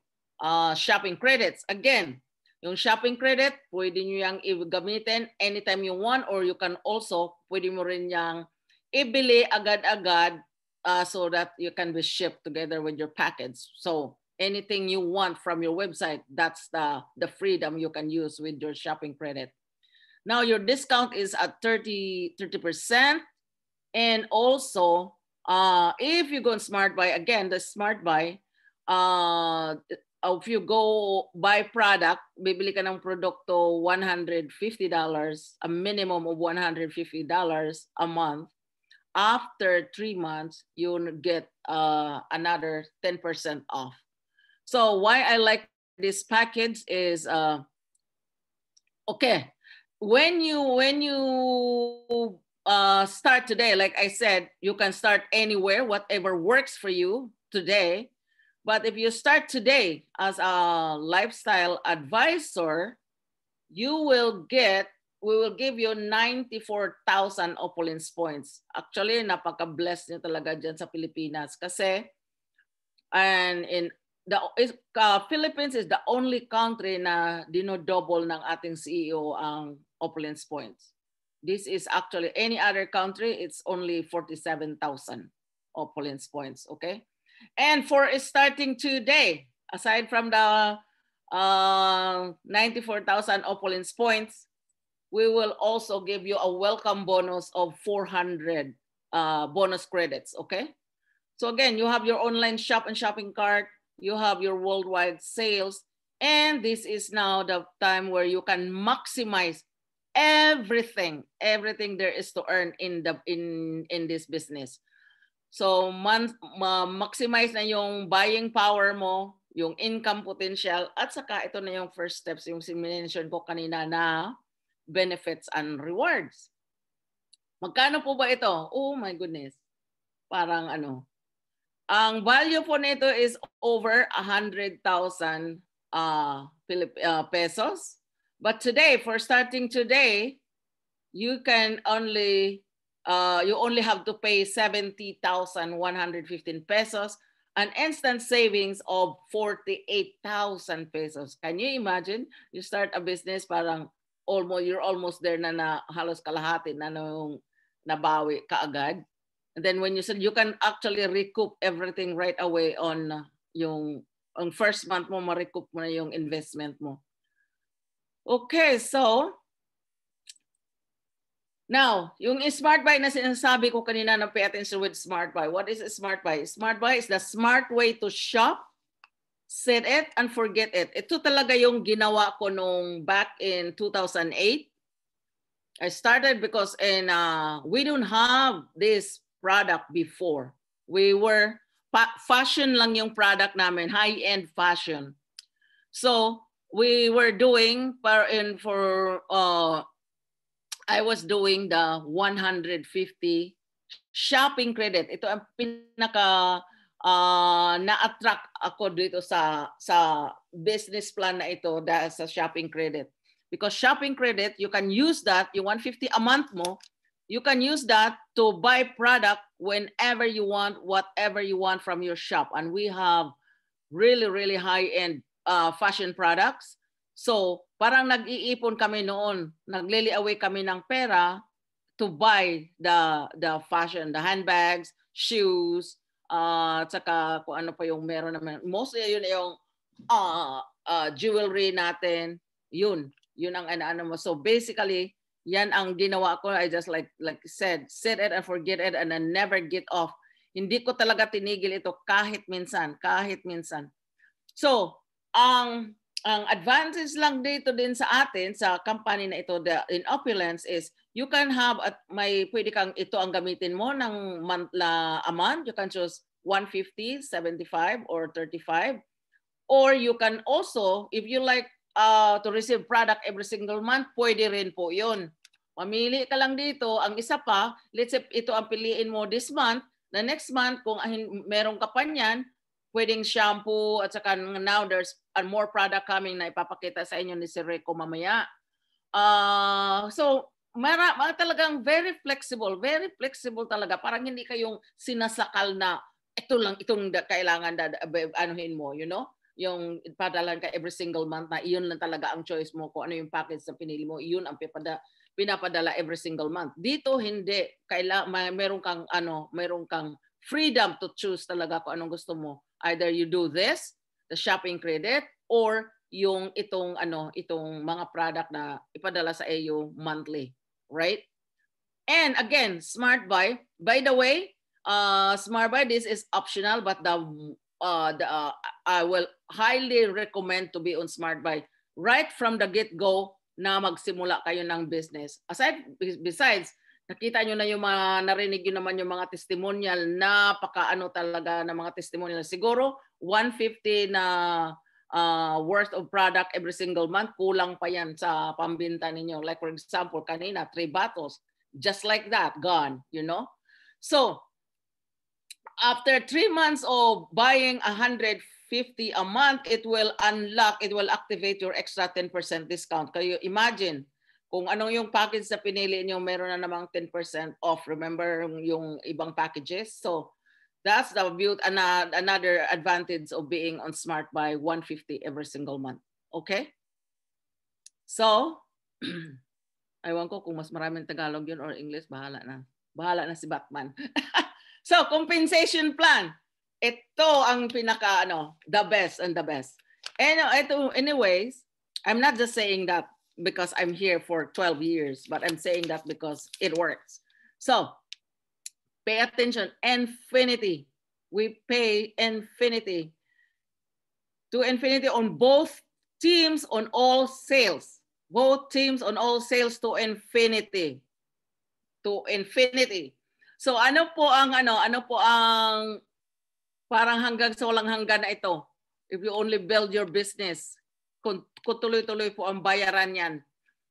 shopping credits. Again, yung shopping credit, pwede nyo yang i-gamitin anytime you want, or you can also, pwede mo rin yang ibili agad-agad so that you can be shipped together with your package. So anything you want from your website, that's the freedom you can use with your shopping credit. Now your discount is at 30%. And also, if you go on Smart Buy, again, the Smart Buy, if you go buy product, bibili ka ng produkto $150, a minimum of $150 a month. After 3 months, you'll get another 10% off. So why I like this package is, okay, when you start today, like I said, you can start anywhere, whatever works for you today. But if you start today as a Lifestyle Advisor, we will give you 94,000 opulence points. Actually, napaka-blessed nyo talaga dyan sa Pilipinas. Kasi, and in the Philippines is the only country na dino-double ng ating CEO ang opulence points. This is actually, any other country, it's only 47,000 opulence points, okay? And for starting today, aside from the 94,000 opulence points, we will also give you a welcome bonus of 400 bonus credits, okay? So again, you have your online shop and shopping cart, you have your worldwide sales, and this is now the time where you can maximize everything there is to earn in this business. So maximize na yung buying power mo, yung income potential, at saka ito na yung first steps, yung mention ko kanina na benefits and rewards. Magkano po ba ito? Oh my goodness. Parang ano. Ang value po nito is over 100,000 pesos. But today, for starting today, you can only you only have to pay 70,115 pesos, an instant savings of 48,000 pesos. Can you imagine? You start a business, parang you're almost there na halos kalahati na nung nabawi kaagad. And then when you said you can actually recoup everything right away on yung first month mo, ma-recoup mo na yung investment mo. Okay, so now, yung Smart Buy na sinasabi ko kanina na pay attention with Smart Buy. What is a Smart Buy? Smart Buy is the smart way to shop, set it, and forget it. Ito talaga yung ginawa ko nung back in 2008. I started because we don't have this product before. We were, fashion lang yung product namin, high-end fashion. So we were doing, I was doing the 150 shopping credit. Ito ang pinaka na-attract ako dito sa business plan na ito dahil sa shopping credit. Because shopping credit, you can use that, yung 150 a month mo, you can use that to buy product whenever you want, whatever you want from your shop. And we have really, really high-end fashion products. So parang nag-iipon kami noon, nagliliaway kami ng pera to buy the fashion, the handbags, shoes, tsaka kung ano pa yung meron naman. Mostly yun yung jewelry natin, yun ang ano mo. So basically, yan ang ginawa ko. I just like said, set it and forget it and then never get off. Hindi ko talaga tinigil ito kahit minsan. So, ang advantage lang dito din sa atin, sa company na ito, in Opulence, is you can have, pwede kang ito ang gamitin mo ng a month. You can choose 150, 75, or 35. Or you can also, if you like to receive product every single month, pwede rin po yun. Mamili ka lang dito. Ang isa pa, let's say ito ang piliin mo this month, the next month, kung meron ka pa niyan, pwedeng shampoo at saka now there's more product coming na ipapakita sa inyo ni Sir Rico mamaya. So, talagang very flexible talaga. Parang hindi kayong sinasakal na itong kailangan anuhin mo, you know? Yung padalan ka every single month na iyon lang talaga ang choice mo kung ano yung package na pinili mo, iyon ang pinapadala every single month. Dito hindi, meron kang freedom to choose talaga kung anong gusto mo. Either you do this, the shopping credit, or yung itong mga product na ipadala sa iyo monthly, right? And again, Smart Buy. By the way, Smart Buy, this is optional, but I will highly recommend to be on Smart Buy right from the get-go na magsimula kayo ng business. Besides, nakita nyo na yung narinig nyo naman yung mga testimonial, napakaano talaga ng mga testimonial. Siguro 150 na worth of product every single month, kulang pa yan sa pambinta ninyo. Like for example, kanina, 3 bottles. Just like that, gone, you know? So, after 3 months of buying 150 a month, it will activate your extra 10% discount. Kayo imagine, kung anong yung package na pinili niyo, meron na namang 10% off. Remember yung ibang packages? So that's the beauty, another advantage of being on Smart Buy 150 every single month. Okay? So, aywan ko kung mas maraming Tagalog yun or English, bahala na. Bahala na si Batman. So, compensation plan. Ito ang pinaka, the best and the best. And anyways, I'm not just saying that because I'm here for 12 years, but I'm saying that because it works. So, pay attention. Infinity. We pay infinity. To infinity on both teams on all sales. Both teams on all sales to infinity. To infinity. So ano po ang parang hanggang sa walang hanggan na ito? If you only build your business, kung tuloy-tuloy po ang bayaran yan.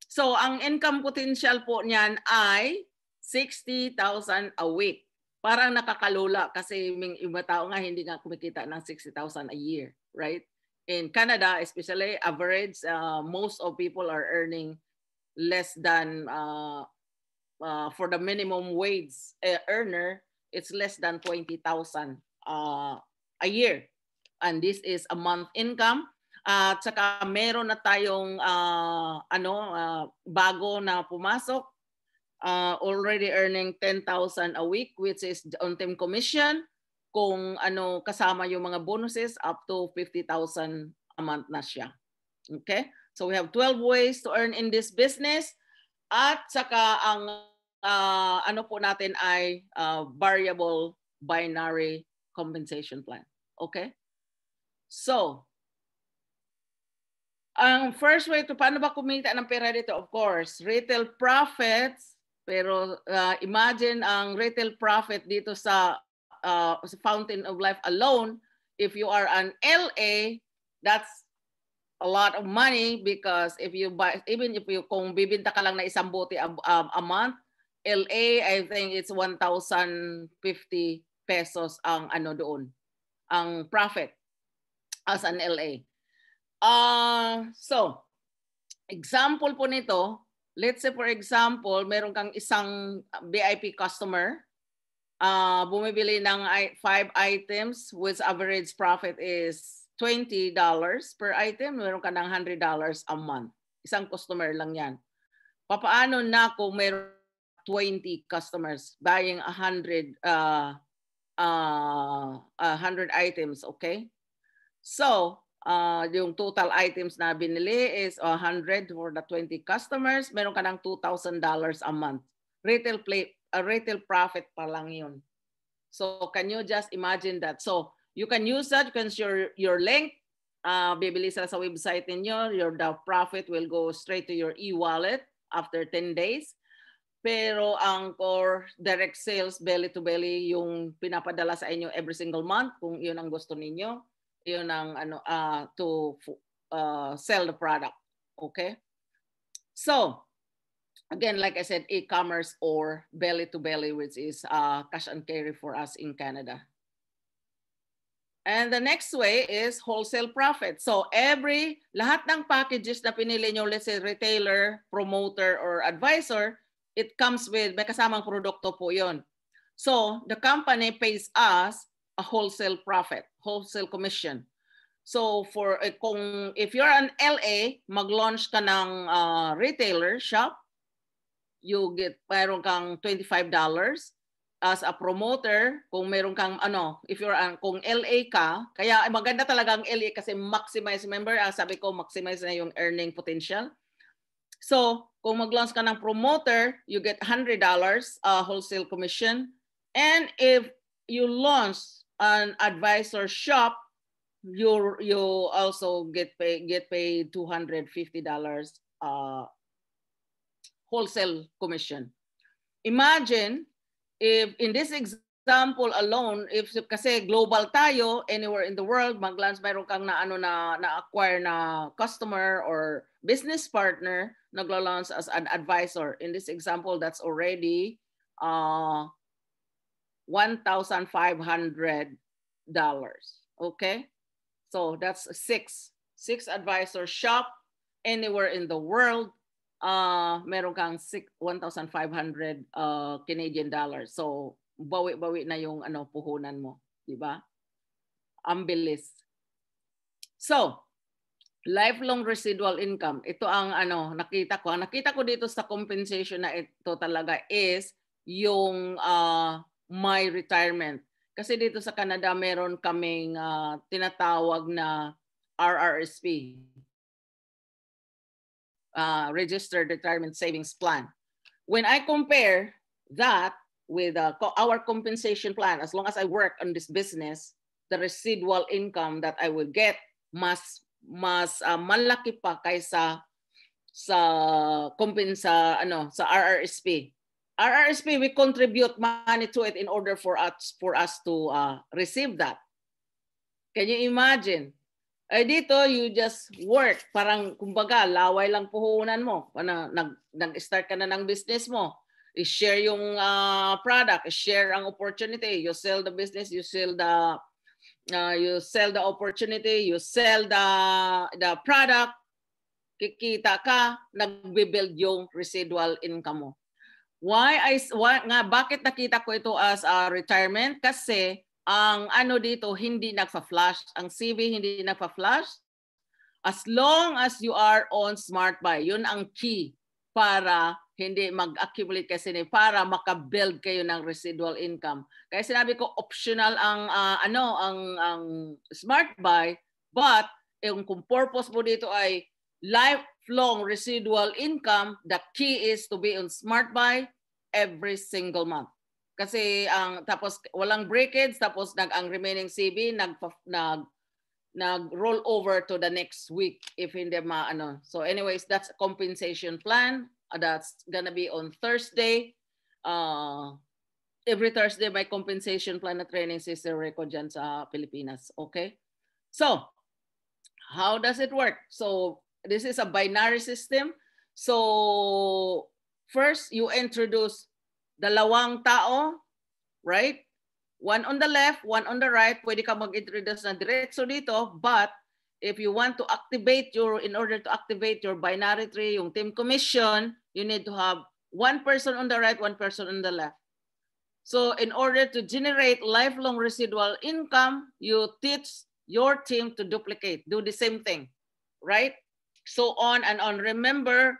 So ang income potential po niyan ay 60,000 a week. Parang nakakalula kasi may iba tao nga hindi nga kumikita ng 60,000 a year, right? In Canada, especially average, most of people are earning less than for the minimum wage earner, it's less than 20,000 a year. And this is a month income. At saka meron na tayong bago na pumasok, already earning 10,000 a week, which is on-time commission. Kung kasama yung mga bonuses, up to 50,000 a month na siya. Okay? So we have 12 ways to earn in this business. At saka ang po natin ay variable binary compensation plan. Okay? So, ang first way to paano ba kumita ng pera dito? Of course, retail profits. Pero imagine ang retail profit dito sa Fountain of Life alone, if you are an LA, that's a lot of money because if you buy, even if you kung bibinta ka lang na isang bote a month, LA, I think it's 1,050 pesos ang ano doon, ang profit as an LA. So, example po nito, let's say for example, meron kang isang VIP customer, bumibili ng 5 items which average profit is $20 per item, meron ka ng $100 a month. Isang customer lang yan. Papaano na kung meron 20 customers buying 100 items, okay? So, yung total items na binili is 100 for the 20 customers, meron ka ng $2,000 a month. Retail profit pa lang yun. So, can you just imagine that? So, you can use that, you can share your link, bibili sila sa website ninyo, the profit will go straight to your e-wallet after 10 days. Pero ang core direct sales, belly to belly, yung pinapadala sa inyo every single month, kung yun ang gusto ninyo, yun ang to sell the product. Okay? So, again, like I said, e-commerce or belly to belly, which is cash and carry for us in Canada. And the next way is wholesale profit. So lahat ng packages na pinili nyo, let's say retailer, promoter, or advisor, it comes with, may kasamang produkto po yun. So the company pays us a wholesale profit, wholesale commission. So if you're an LA, mag-launch ka ng retailer shop, you get, mayroon kang $25. As a promoter, kung meron kang if you're kung LA ka, kaya maganda talaga ang LA kasi maximize, remember, sabi ko maximize na yung earning potential. So, kung mag-launch ka ng promoter, you get $100 wholesale commission. And if you launch an advisor shop, you also get paid $250 wholesale commission. Imagine if in this example alone, if kasi global tayo, anywhere in the world, mag-launch, mayroon kang na-acquire na customer or business partner, nagla-launch as an advisor. In this example, that's already $1,500. Okay? So that's six advisor shop anywhere in the world. Meron kang 1,500 Canadian dollars. So bawi-bawi na yung puhunan mo, di ba? Ang bilis. So, lifelong residual income. Ito ang nakita ko. Ang nakita ko dito sa compensation na ito talaga is yung my retirement. Kasi dito sa Canada meron kaming tinatawag na RRSP. Registered Retirement Savings Plan. When I compare that with our compensation plan, as long as I work on this business, the residual income that I will get mas malaki pa kaysa sa RRSP. RRSP, we contribute money to it in order for us to receive that. Can you imagine? Dito, you just work. Parang, kumbaga, laway lang puhunan mo. Nag-start ka na ng business mo. I-share yung product. I-share ang opportunity. You sell the business. You sell the opportunity. You sell the product. Kikita ka. Nag-build yung residual income mo. Bakit nakita ko ito as retirement? Kasi, ang dito, hindi nagpa-flash. Ang CV hindi nagpa-flash. As long as you are on SmartBuy, yun ang key para hindi mag-accumulate kasi para maka-build kayo ng residual income. Kaya sinabi ko optional ang SmartBuy, but kung purpose mo dito ay lifelong residual income, the key is to be on SmartBuy every single month. Kasi tapos walang breakage, tapos ang remaining CV nag-roll over to the next week if hindi So anyways, that's a compensation plan. That's gonna be on Thursday. every Thursday may compensation plan na training si Sir Rico dyan sa Pilipinas. Okay? So, how does it work? So, this is a binary system. So, first, you introduce dalawang tao, right? One on the left, one on the right. Pwede ka mag-introduce na diretso dito, but if you want to activate in order to activate your binary tree, yung team commission, you need to have one person on the right, one person on the left. So in order to generate lifelong residual income, you teach your team to duplicate, do the same thing, right? So on and on. Remember,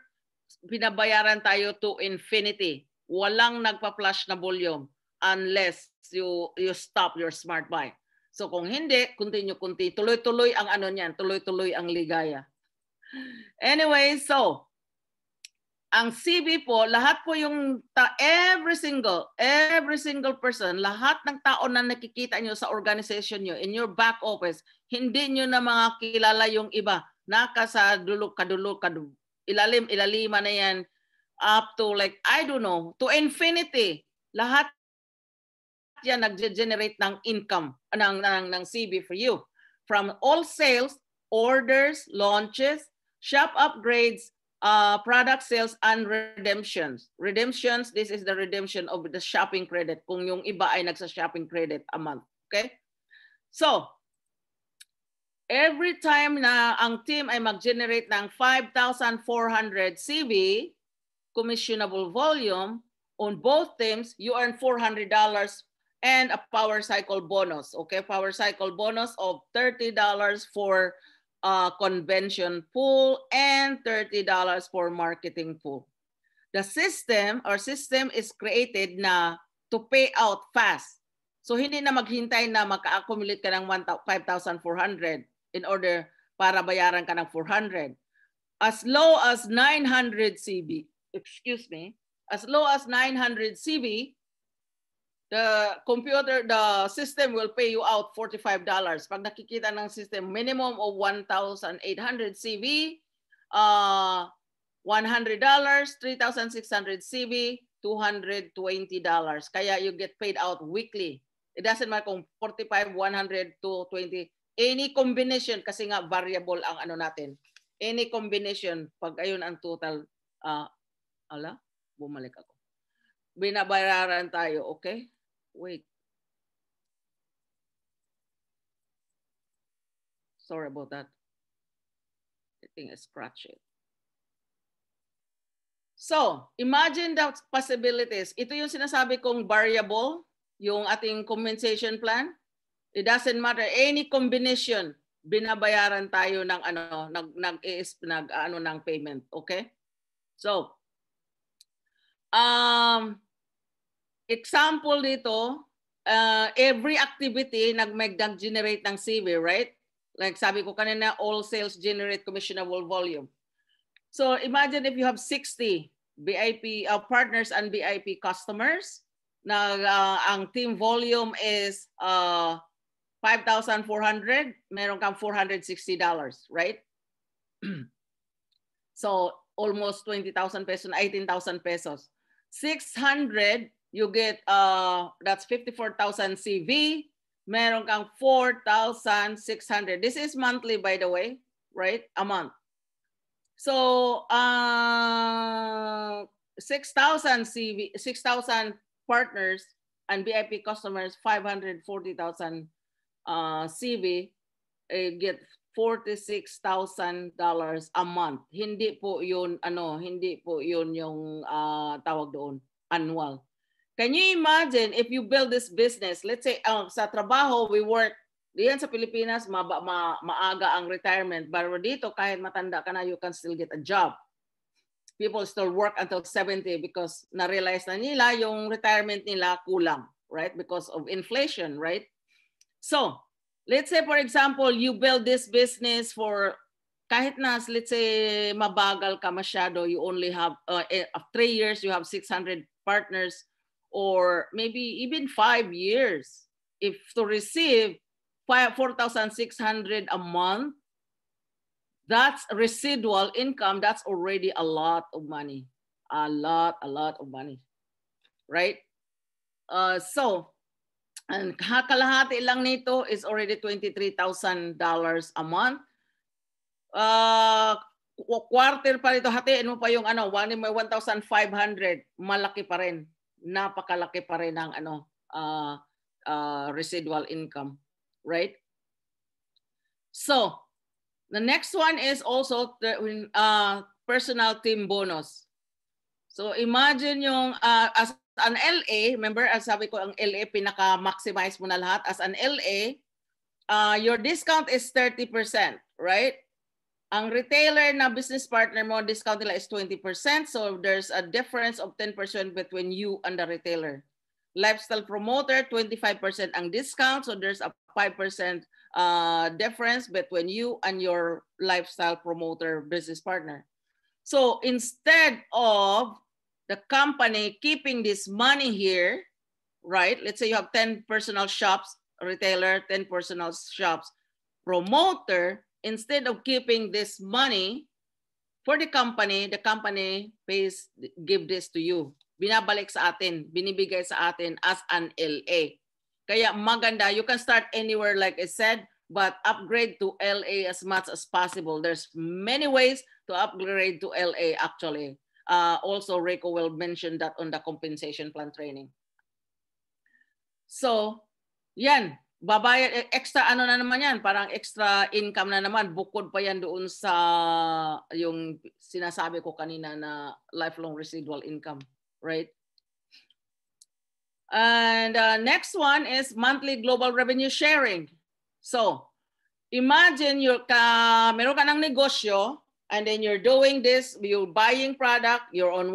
binabayaran tayo to infinity. Walang nagpa-flash na volume unless you stop your smart buy. So kung hindi, continue, tuloy-tuloy ang ano niyan, tuloy-tuloy ang ligaya. Anyway, so ang CV po, lahat po yung every single person, lahat ng tao na nakikita nyo sa organization nyo, in your back office, hindi nyo na mga kilala yung iba. Naka sa ilalima na yan, up to like, I don't know, to infinity. Lahat yan nag-generate ng income, ng CV for you. From all sales, orders, launches, shop upgrades, product sales, and redemptions. Redemptions, this is the redemption of the shopping credit. Kung yung iba ay nagsa-shopping credit a month. Okay? So, every time na ang team ay mag-generate ng 5,400 CV, commissionable volume, on both teams, you earn $400 and a power cycle bonus. Okay, power cycle bonus of $30 for convention pool and $30 for marketing pool. The system, our system is created na to pay out fast. So hindi na maghintay na maka-accumulate ka ng 5,400 in order para bayaran ka ng 400. As low as 900 CV, excuse me, as low as 900 CV, the system will pay you out $45. Pag nakikita ng system, minimum of 1,800 CV, $100, 3,600 CV, $220. Kaya you get paid out weekly. It doesn't matter kung 45, 100, 220. Any combination, kasi nga variable ang ano natin. Any combination, pag ayun ang total, bumalik ako. Binabayaran tayo, okay? Wait. Sorry about that. I think I scratched it. So, imagine the possibilities. Ito yung sinasabi kong variable, yung ating compensation plan. It doesn't matter. Any combination, binabayaran tayo ng ng payment. Okay? So, example dito, every activity nag-generate ng CV, right? Like sabi ko kanina, all sales generate commissionable volume. So imagine if you have 60 BIP partners and BIP customers, na ang team volume is 5,400, meron kang $460, right? So almost 20,000 pesos, 18,000 pesos. 600, you get, that's 54,000 CV. Meron kang 4,600. This is monthly, by the way, right? A month. So, 6,000 CV, 6,000 partners and VIP customers, 540,000 CV, get $46,000 a month. Hindi po yun yung tawag doon, annual. Can you imagine if you build this business, let's say sa trabaho we work, diyan sa Pilipinas maaga ang retirement, pero dito kahit matanda ka na, you can still get a job. People still work until 70 because na-realize na nila yung retirement nila kulang, right? Because of inflation, right? So, let's say, for example, you build this business for, kahit na, let's say, mabagal ka masyado, you only have, 3 years, you have 600 partners, or maybe even 5 years. If to receive 4,600 a month, that's residual income, that's already a lot of money. A lot of money, right? So, ang kalahati lang nito is already $23,000 a month. Quarter pa rito, hatiin mo pa yung ano, 1,500, malaki pa rin. Napakalaki pa rin ng ano, residual income, right? So, the next one is also the personal team bonus. So, imagine yung as an LA, remember, as sabi ko, ang LA pinaka-maximize mo na lahat. As an LA, your discount is 30%, right? Ang retailer na business partner mo, discount nila is 20%. So there's a difference of 10% between you and the retailer. Lifestyle promoter, 25% ang discount. So there's a 5% difference between you and your lifestyle promoter business partner. So instead of the company keeping this money here, right? Let's say you have 10 personal shops, retailer, 10 personal shops, promoter, instead of keeping this money for the company pays, give this to you. Binabalik sa atin, binibigay sa atin as an LA. Kaya maganda, you can start anywhere like I said, but upgrade to LA as much as possible. There's many ways to upgrade to LA actually. Also, Rico will mention that on the compensation plan training. So, yan. Babayad, extra ano na naman yan, parang extra income na naman, bukod pa yan doon sa yung sinasabi ko kanina na lifelong residual income, right? And next one is monthly global revenue sharing. So, imagine meron ka ng negosyo, and then you're doing this, you're buying product, you're on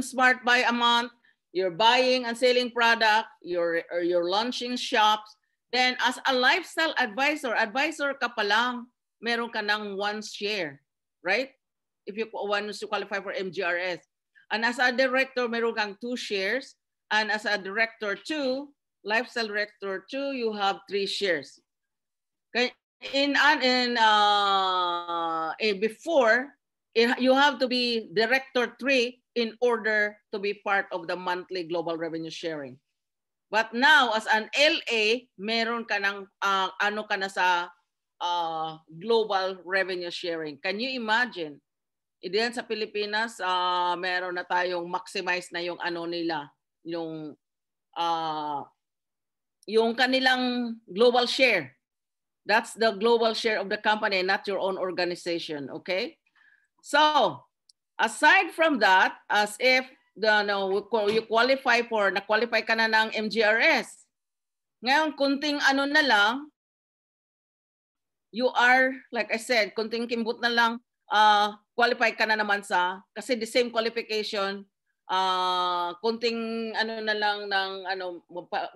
Smart Buy a month, you're buying and selling product, you're launching shops. Then as a lifestyle advisor ka pa lang, meron ka ng 1 share, right? If you want to qualify for MGRS. And as a director, meron kang 2 shares. And as a director 2, lifestyle director 2, you have 3 shares. Before, you have to be director 3 in order to be part of the monthly global revenue sharing. But now, as an LA, meron ka ng ano ka na sa global revenue sharing. Can you imagine? Diyan sa Pilipinas, meron na tayong maximize na yung ano nila, yung kanilang global share. That's the global share of the company, not your own organization, okay? So, aside from that, as if you qualify na-qualify ka na ng MGRS. Ngayon, kunting ano na lang, you are, like I said, kunting kimbut na lang, qualify ka na naman kasi the same qualification, kunting ano na lang ng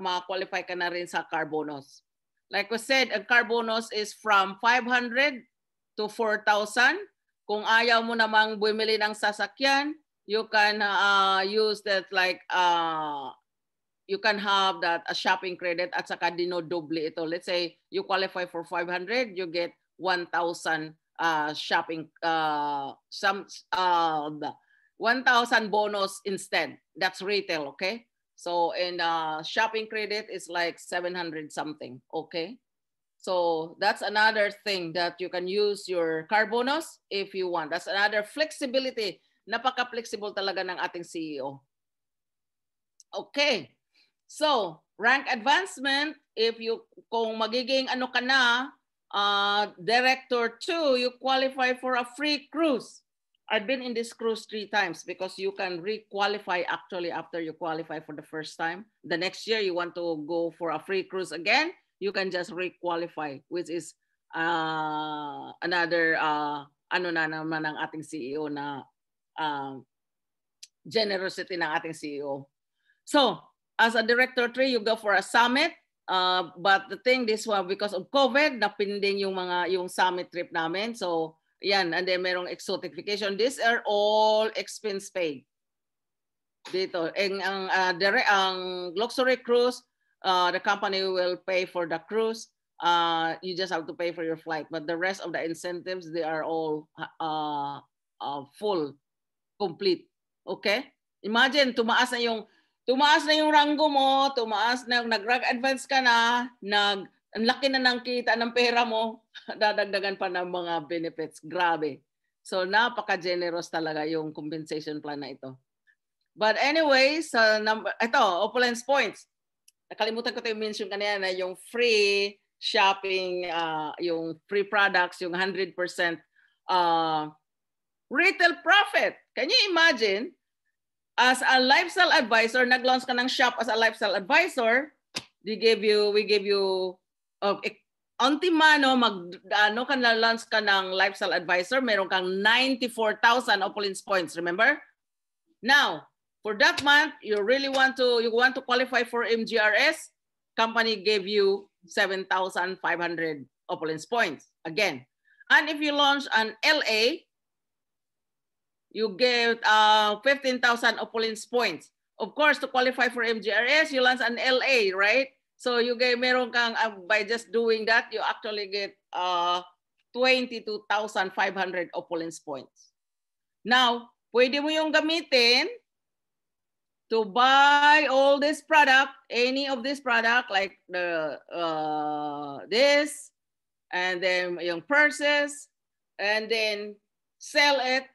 ma-qualify ka na rin sa car bonus. Like we said, a car bonus is from 500 to 4,000. Kung ayaw mo namang bumili ng sasakyan, you can use that like you can have that a shopping credit at saka dinodoble ito. Let's say you qualify for 500, you get 1,000 shopping 1,000 bonus instead. That's retail, okay? So and shopping credit is like 700 something, okay? So that's another thing that you can use your car bonus if you want. That's another flexibility. Napaka-flexible talaga ng ating CEO. Okay. So, rank advancement, kung magiging ano ka na, Director 2, you qualify for a free cruise. I've been in this cruise 3 times because you can re-qualify actually after you qualify for the first time. The next year, you want to go for a free cruise again, you can just re-qualify, which is another ano na naman ng ating CEO na generosity ng ating CEO. So, as a Director 3, you go for a summit. But the thing, this one, because of COVID, napinding yung summit trip namin. So, yan. And then merong exotic vacation. These are all expense paid. Dito. Ang luxury cruise, the company will pay for the cruise. You just have to pay for your flight. But the rest of the incentives, they are all full, complete. Okay? Imagine, tumaas na yung tumaas na yung ranggo mo, tumaas na, nag-rank advance ka na, ang laki na ng kita ng pera mo, dadagdagan pa ng mga benefits. Grabe. So napaka-generous talaga yung compensation plan na ito. But anyways, ito, opulence points. Nakalimutan ko ito yung mention kanina na yung free shopping, yung free products, yung 100% retail profit. Can you imagine? As a lifestyle advisor, nag-launch ka ng shop as a lifestyle advisor, we give you antimano, ka na-launch ka ng lifestyle advisor, meron kang 94,000 opulence points, remember? Now, for that month, you want to qualify for MGRS, company gave you 7,500 opulence points, again. And if you launch an LA, you get 15,000 opulence points. Of course, to qualify for MGRS, you launch an LA, right? So you get, meron kang, by just doing that, you actually get 22,500 opulence points. Now, pwede mo yung gamitin to buy all this product, any of this product, like this, and then yung purses, and then sell it,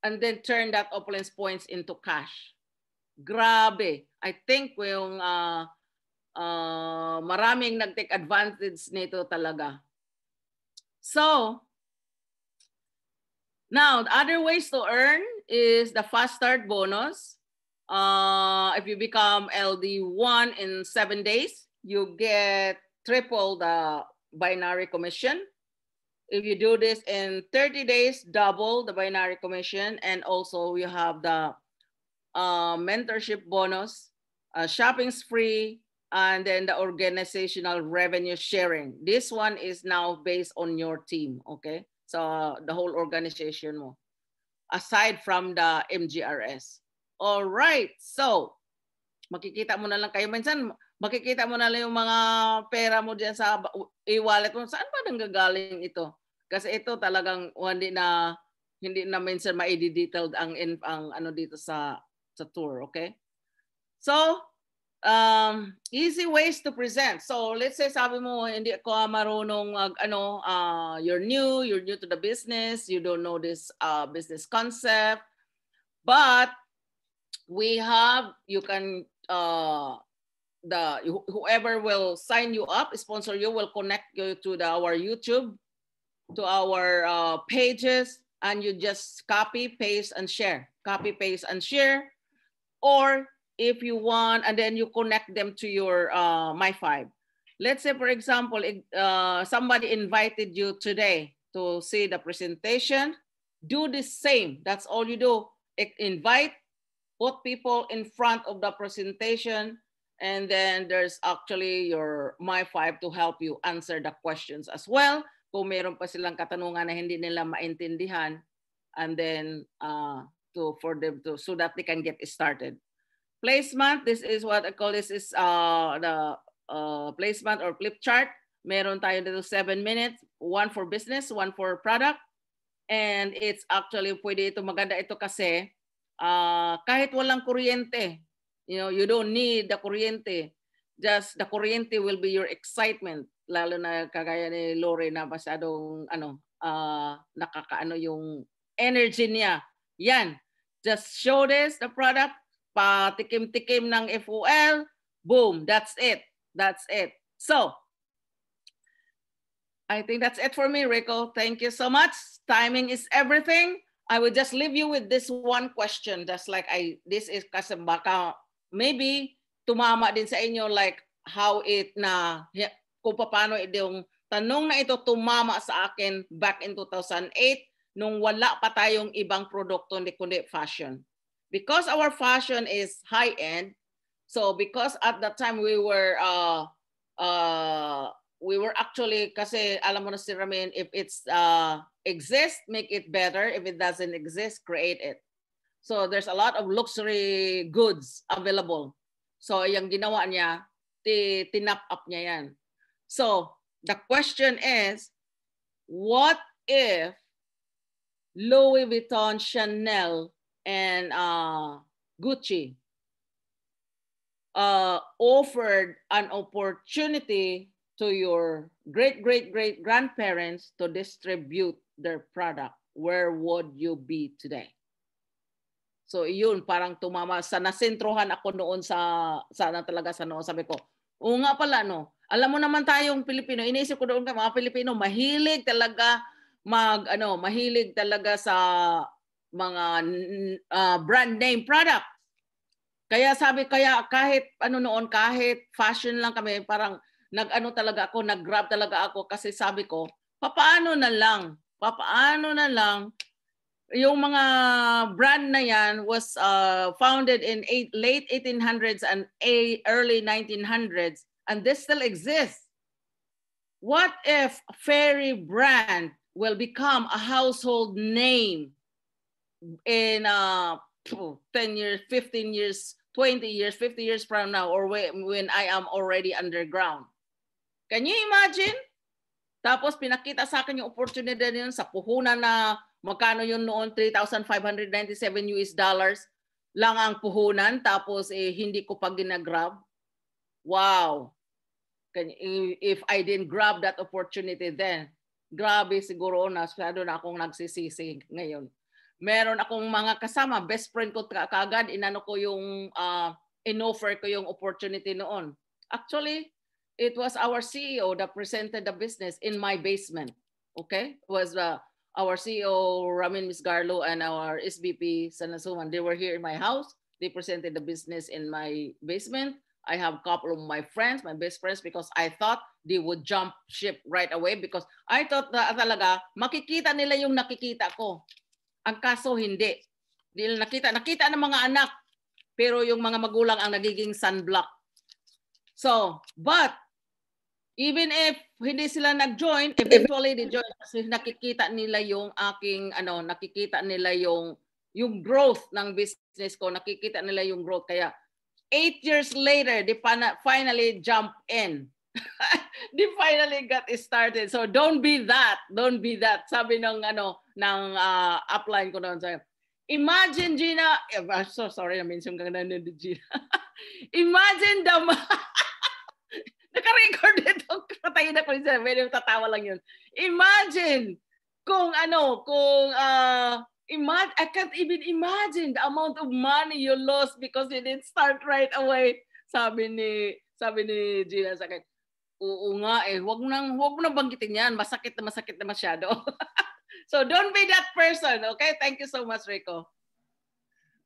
and then turn that opulence points into cash. Grabe. I think yung maraming nag-take advantage nito talaga. So, now, other ways to earn is the fast start bonus. If you become LD1 in 7 days, you get triple the binary commission. If you do this in 30 days, double the binary commission. And also you have the mentorship bonus, shopping's free, and then the organizational revenue sharing. This one is now based on your team, okay? So the whole organization mo, aside from the MGRS. All right, so makikita mo na lang kayo. Minsan, makikita mo na lang yung mga pera mo dyan sa e-wallet mo. Saan ba nanggagaling ito? Kasi ito talagang hindi na minsan ma-detailed ang ano dito sa tour, okay? So, easy ways to present. So, let's say sabi mo hindi ako marunong you're new to the business, you don't know this business concept, but we have, you can whoever will sign you up, sponsor you, will connect you to our YouTube, to our pages, and you just copy, paste, and share. Copy, paste, and share. Or if you want, and then you connect them to your My5. Let's say, for example, somebody invited you today to see the presentation. Do the same. That's all you do. Invite, put people in front of the presentation, and then there's actually your My5 to help you answer the questions as well. Kung meron pa silang katanungan na hindi nila maintindihan, and then for them to, so that they can get started. Placement, this is what I call, this is the placement or flip chart. Meron tayo dito 7 minutes, one for business, one for product. And it's actually, pwede ito, maganda ito kasi kahit walang kuryente, you don't need the kuryente. Just the kuryente will be your excitement. Lalo na kagaya ni Lore na masyadong nakakaano yung energy niya. Yan. Just show this, the product, patikim-tikim ng FOL, boom, that's it. That's it. So, I think that's it for me, Rico. Thank you so much. Timing is everything. I will just leave you with this one question. Just like this is kasi baka maybe tumama din sa inyo, like how it na, kung paano yung tanong na ito tumama sa akin back in 2008 nung wala pa tayong ibang produkto kundi fashion. Because our fashion is high-end, so because at that time we were actually, kasi alam mo na si Ramin, if it's exists, make it better. If it doesn't exist, create it. So there's a lot of luxury goods available. So yung ginawa niya, tinap up niya yan. So the question is, what if Louis Vuitton, Chanel, and Gucci offered an opportunity to your great-great-great-grandparents to distribute their product, where would you be today? So yun, parang tumama. Sa nasentruhan ako noon sa talaga sa noon. Sabi ko, oo nga pala, no? Alam mo naman tayong Pilipino, iniisip ko doon mga Pilipino, mahilig talaga mahilig talaga sa mga brand name product. Kaya kahit noon, kahit fashion lang kami, parang nag-grab talaga ako kasi sabi ko, papaano na lang yung mga brand na yan was founded in late 1800s and early 1900s, and this still exists. What if Fairy brand will become a household name in 10 years, 15 years, 20 years, 50 years from now, or when I am already underground? Can you imagine? Tapos pinakita sa akin yung opportunity yun sa puhunan na magkano yun noon, $3,597 lang ang puhunan, tapos hindi ko pa ginagrab. Wow. If I didn't grab that opportunity then, grabe siguro masyado na akong nagsisisi ngayon. Meron akong mga kasama, best friend ko kaagad, inano ko yung inoffer ko yung opportunity noon. Actually, it was our CEO that presented the business in my basement. Okay? It was our CEO, Ramin Misgarlo, and our SVP, Sanasuman. They were here in my house. They presented the business in my basement. I have a couple of my friends, my best friends, because I thought they would jump ship right away because I thought na talaga makikita nila yung nakikita ko. Ang kaso hindi. Di nila nakita ng mga anak, pero yung mga magulang ang nagiging sunblock. So, but even if hindi sila nag-join, eventually they join kasi nakikita nila yung aking nakikita nila yung growth ng business ko, nakikita nila yung growth. Kaya 8 years later, they finally jump in. They finally got started. So don't be that. Sabi ng upline ko noon sa'yo. Imagine, Gina, so sorry na mention ka na ni Gina. Imagine naka-record ito. Patayin ako yun. Medyo tatawa lang yun. Imagine I can't even imagine the amount of money you lost because you didn't start right away. Sabi ni Gina sa akin, oo nga wag mo nang banggitin yan. Masakit na masyado. So don't be that person, okay? Thank you so much, Rico.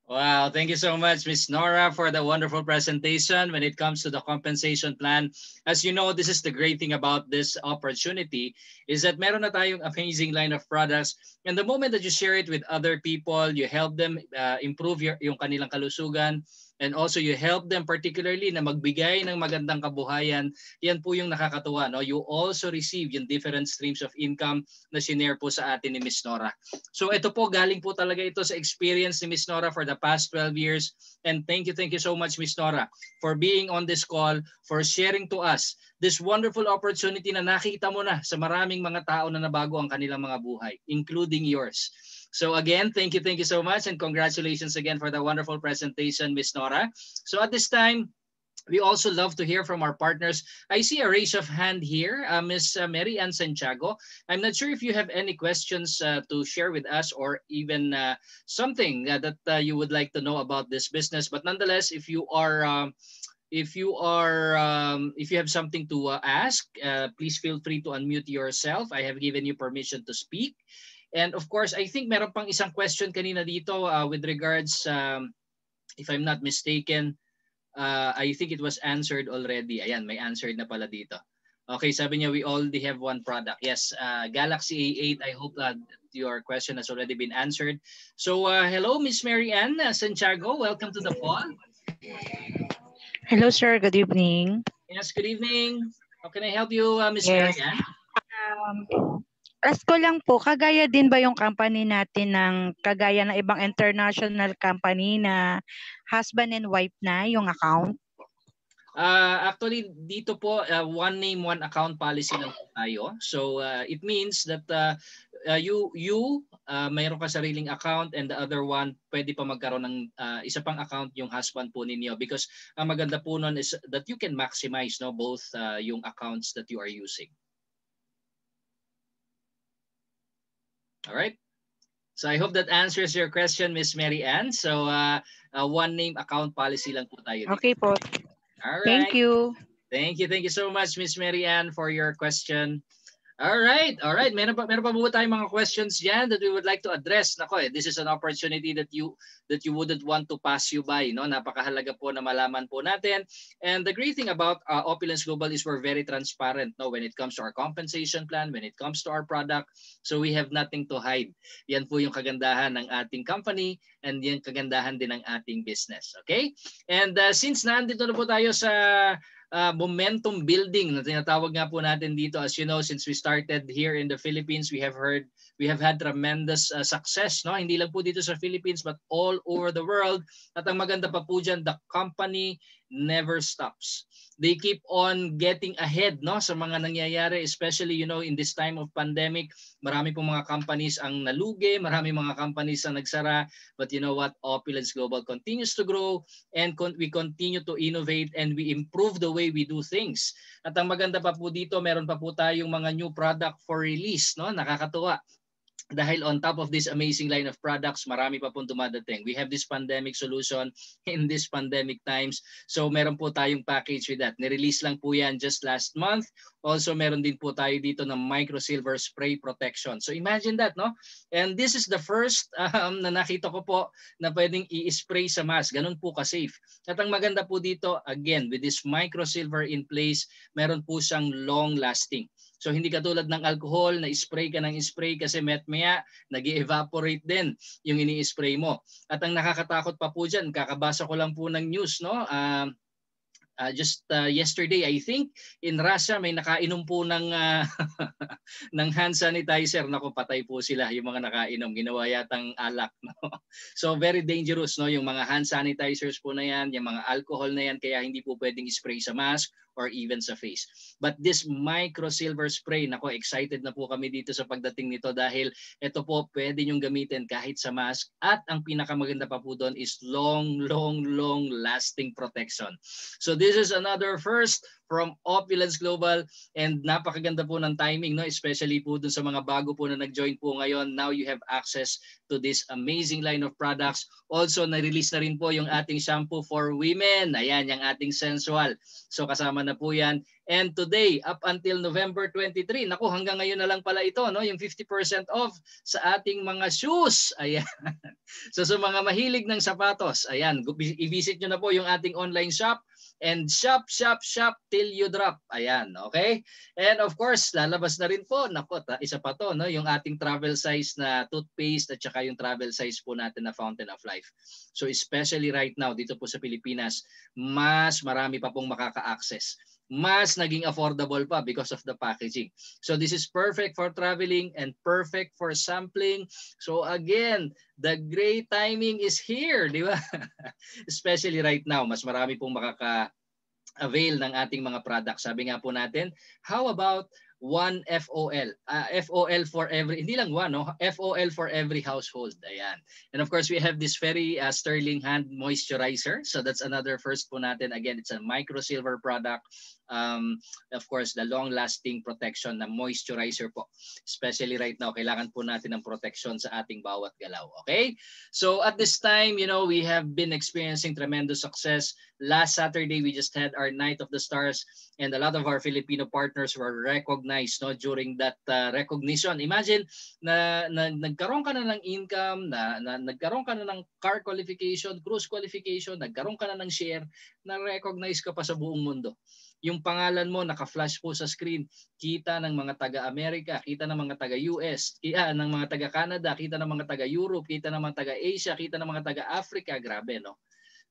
Wow, thank you so much, Ms. Nora, for the wonderful presentation when it comes to the compensation plan. As you know, this is the great thing about this opportunity is that meron na tayong amazing line of products. And the moment that you share it with other people, you help them improve yung kanilang kalusugan, and also you help them particularly na magbigay ng magandang kabuhayan. Yan po yung nakakatuwa. No? You also receive yung different streams of income na sinare po sa atin ni Ms. Nora. So ito po, galing po talaga ito sa experience ni Ms. Nora for the past 12 years. And thank you so much, Ms. Nora, for being on this call, for sharing to us this wonderful opportunity na nakita mo na sa maraming mga tao na nabago ang kanilang mga buhay, including yours. So again, thank you so much, and congratulations again for the wonderful presentation, Ms. Nora. So at this time, we also love to hear from our partners. I see a raise of hand here, Ms. Mary Ann Santiago. I'm not sure if you have any questions to share with us or even something that you would like to know about this business. But nonetheless, if you have something to ask, please feel free to unmute yourself. I have given you permission to speak. And of course, I think meron pang isang question kanina dito with regards, if I'm not mistaken, I think it was answered already. Ayan, may answered na pala dito. Okay, sabi niya, we already have one product. Yes, Galaxy A8, I hope that your question has already been answered. So hello, Miss Mary Ann Santiago. Welcome to the call. Hello, sir. Good evening. Yes, good evening. How can I help you, Miss Mary Ann? Ask ko lang po, kagaya din ba yung company natin kagaya ng ibang international company na husband and wife na yung account? Actually, dito po, one name, one account policy lang tayo. So it means that you mayroon ka sariling account, and the other one, pwede pa magkaroon ng isa pang account yung husband po ninyo, because ang maganda po nun is that you can maximize both yung accounts that you are using. All right. So I hope that answers your question, Miss Mary Ann. So one name account policy lang po tayo dito. Okay po. All right. Thank you. Thank you so much, Miss Mary Ann, for your question. All right. Meron pa po tayong mga questions diyan that we would like to address. Nako, this is an opportunity that you wouldn't want to pass you by, no? Napakahalaga po na malaman po natin. And the great thing about Opulence Global is we're very transparent, no, when it comes to our compensation plan, when it comes to our product. So we have nothing to hide. Yan po yung kagandahan ng ating company, and yan kagandahan din ng ating business. Okay? And since nandito na po tayo sa momentum building na tinatawag nga po natin dito, as you know, since we started here in the Philippines, we have had tremendous success, no? Hindi lang po dito sa Philippines but all over the world. At ang maganda pa po dyan, the company never stops. They keep on getting ahead, no, sa mga nangyayari, especially in this time of pandemic. Marami pong mga companies ang nalugi, marami mga companies ang nagsara, but you know what, Opulence Global continues to grow, and we continue to innovate, and we improve the way we do things. At ang maganda pa po dito, meron pa po tayong mga new product for release, no? Nakakatuwa. Dahil on top of this amazing line of products, marami pa pong dumadating. We have this pandemic solution in this pandemic times. So meron po tayong package with that. Nirelease lang po yan just last month. Also meron din po tayo dito ng microsilver spray protection. So imagine that, no? And this is the first na nakita ko po na pwedeng i-spray sa mask. Ganun po ka-safe. At ang maganda po dito, again, with this microsilver in place, meron po siyang long lasting. So hindi katulad ng alcohol na spray ka ng spray kasi maya nag-evaporate din yung ini-spray mo. At ang nakakatakot pa po dyan, kakabasa ko lang po ng news, no? Just yesterday, I think, in Russia may nakainom po ng ng hand sanitizer. Naku, patay po sila yung mga nakainom. Ginawa yatang alak. No? So very dangerous, no, yung mga hand sanitizers po na yan, yung mga alcohol na yan, kaya hindi po pwedeng spray sa mask or even sa face. But this microsilver spray, nako, excited na po kami dito sa pagdating nito dahil ito po pwede nyong gamitin kahit sa mask, at ang pinakamaganda pa po doon is long lasting protection. So this is another first from Opulence Global, and napakaganda po ng timing, no, especially po dun sa mga bago po na nag-join po ngayon. Now you have access to this amazing line of products. Also na-release na rin po yung ating shampoo for women. Ayan, yung ating sensual. So kasama na po yan. And today, up until November 23, naku, hanggang ngayon na lang pala ito, no, yung 50% off sa ating mga shoes. Ayan. So sa mga mahilig ng sapatos, ayan, i-visit nyo na po yung ating online shop, and shop till you drop. Ayan, okay? And of course, lalabas na rin po, naku, isa pa to, no, yung ating travel size na toothpaste at saka yung travel size po natin na Fountain of Life. So especially right now dito po sa Pilipinas, mas marami pa pong makaka-access. Mas naging affordable pa because of the packaging. So this is perfect for traveling and perfect for sampling. So again, the great timing is here, di ba? Especially right now, mas marami pong makaka-avail ng ating mga products. Sabi nga po natin, how about one FOL? FOL for every, hindi lang one, no? FOL for every household. Ayan. And of course, we have this very sterling hand moisturizer. So that's another first po natin. Again, it's a microsilver product. Of course, the long-lasting protection na moisturizer po. Especially right now, kailangan po natin ng protection sa ating bawat galaw. Okay? So at this time, you know, we have been experiencing tremendous success. Last Saturday, we just had our Night of the Stars, and a lot of our Filipino partners were recognized, no, during that recognition. Imagine na nagkaroon ka na ng income, na nagkaroon ka na ng car qualification, cruise qualification, nagkaroon ka na ng share, na-recognize ka pa sa buong mundo. Yung pangalan mo naka-flash po sa screen, kita ng mga taga-Amerika, kita ng mga taga-US, ng mga taga-Canada, kita ng mga taga-Europe, kita ng mga taga-Asia, kita ng mga taga-Africa. Grabe, no?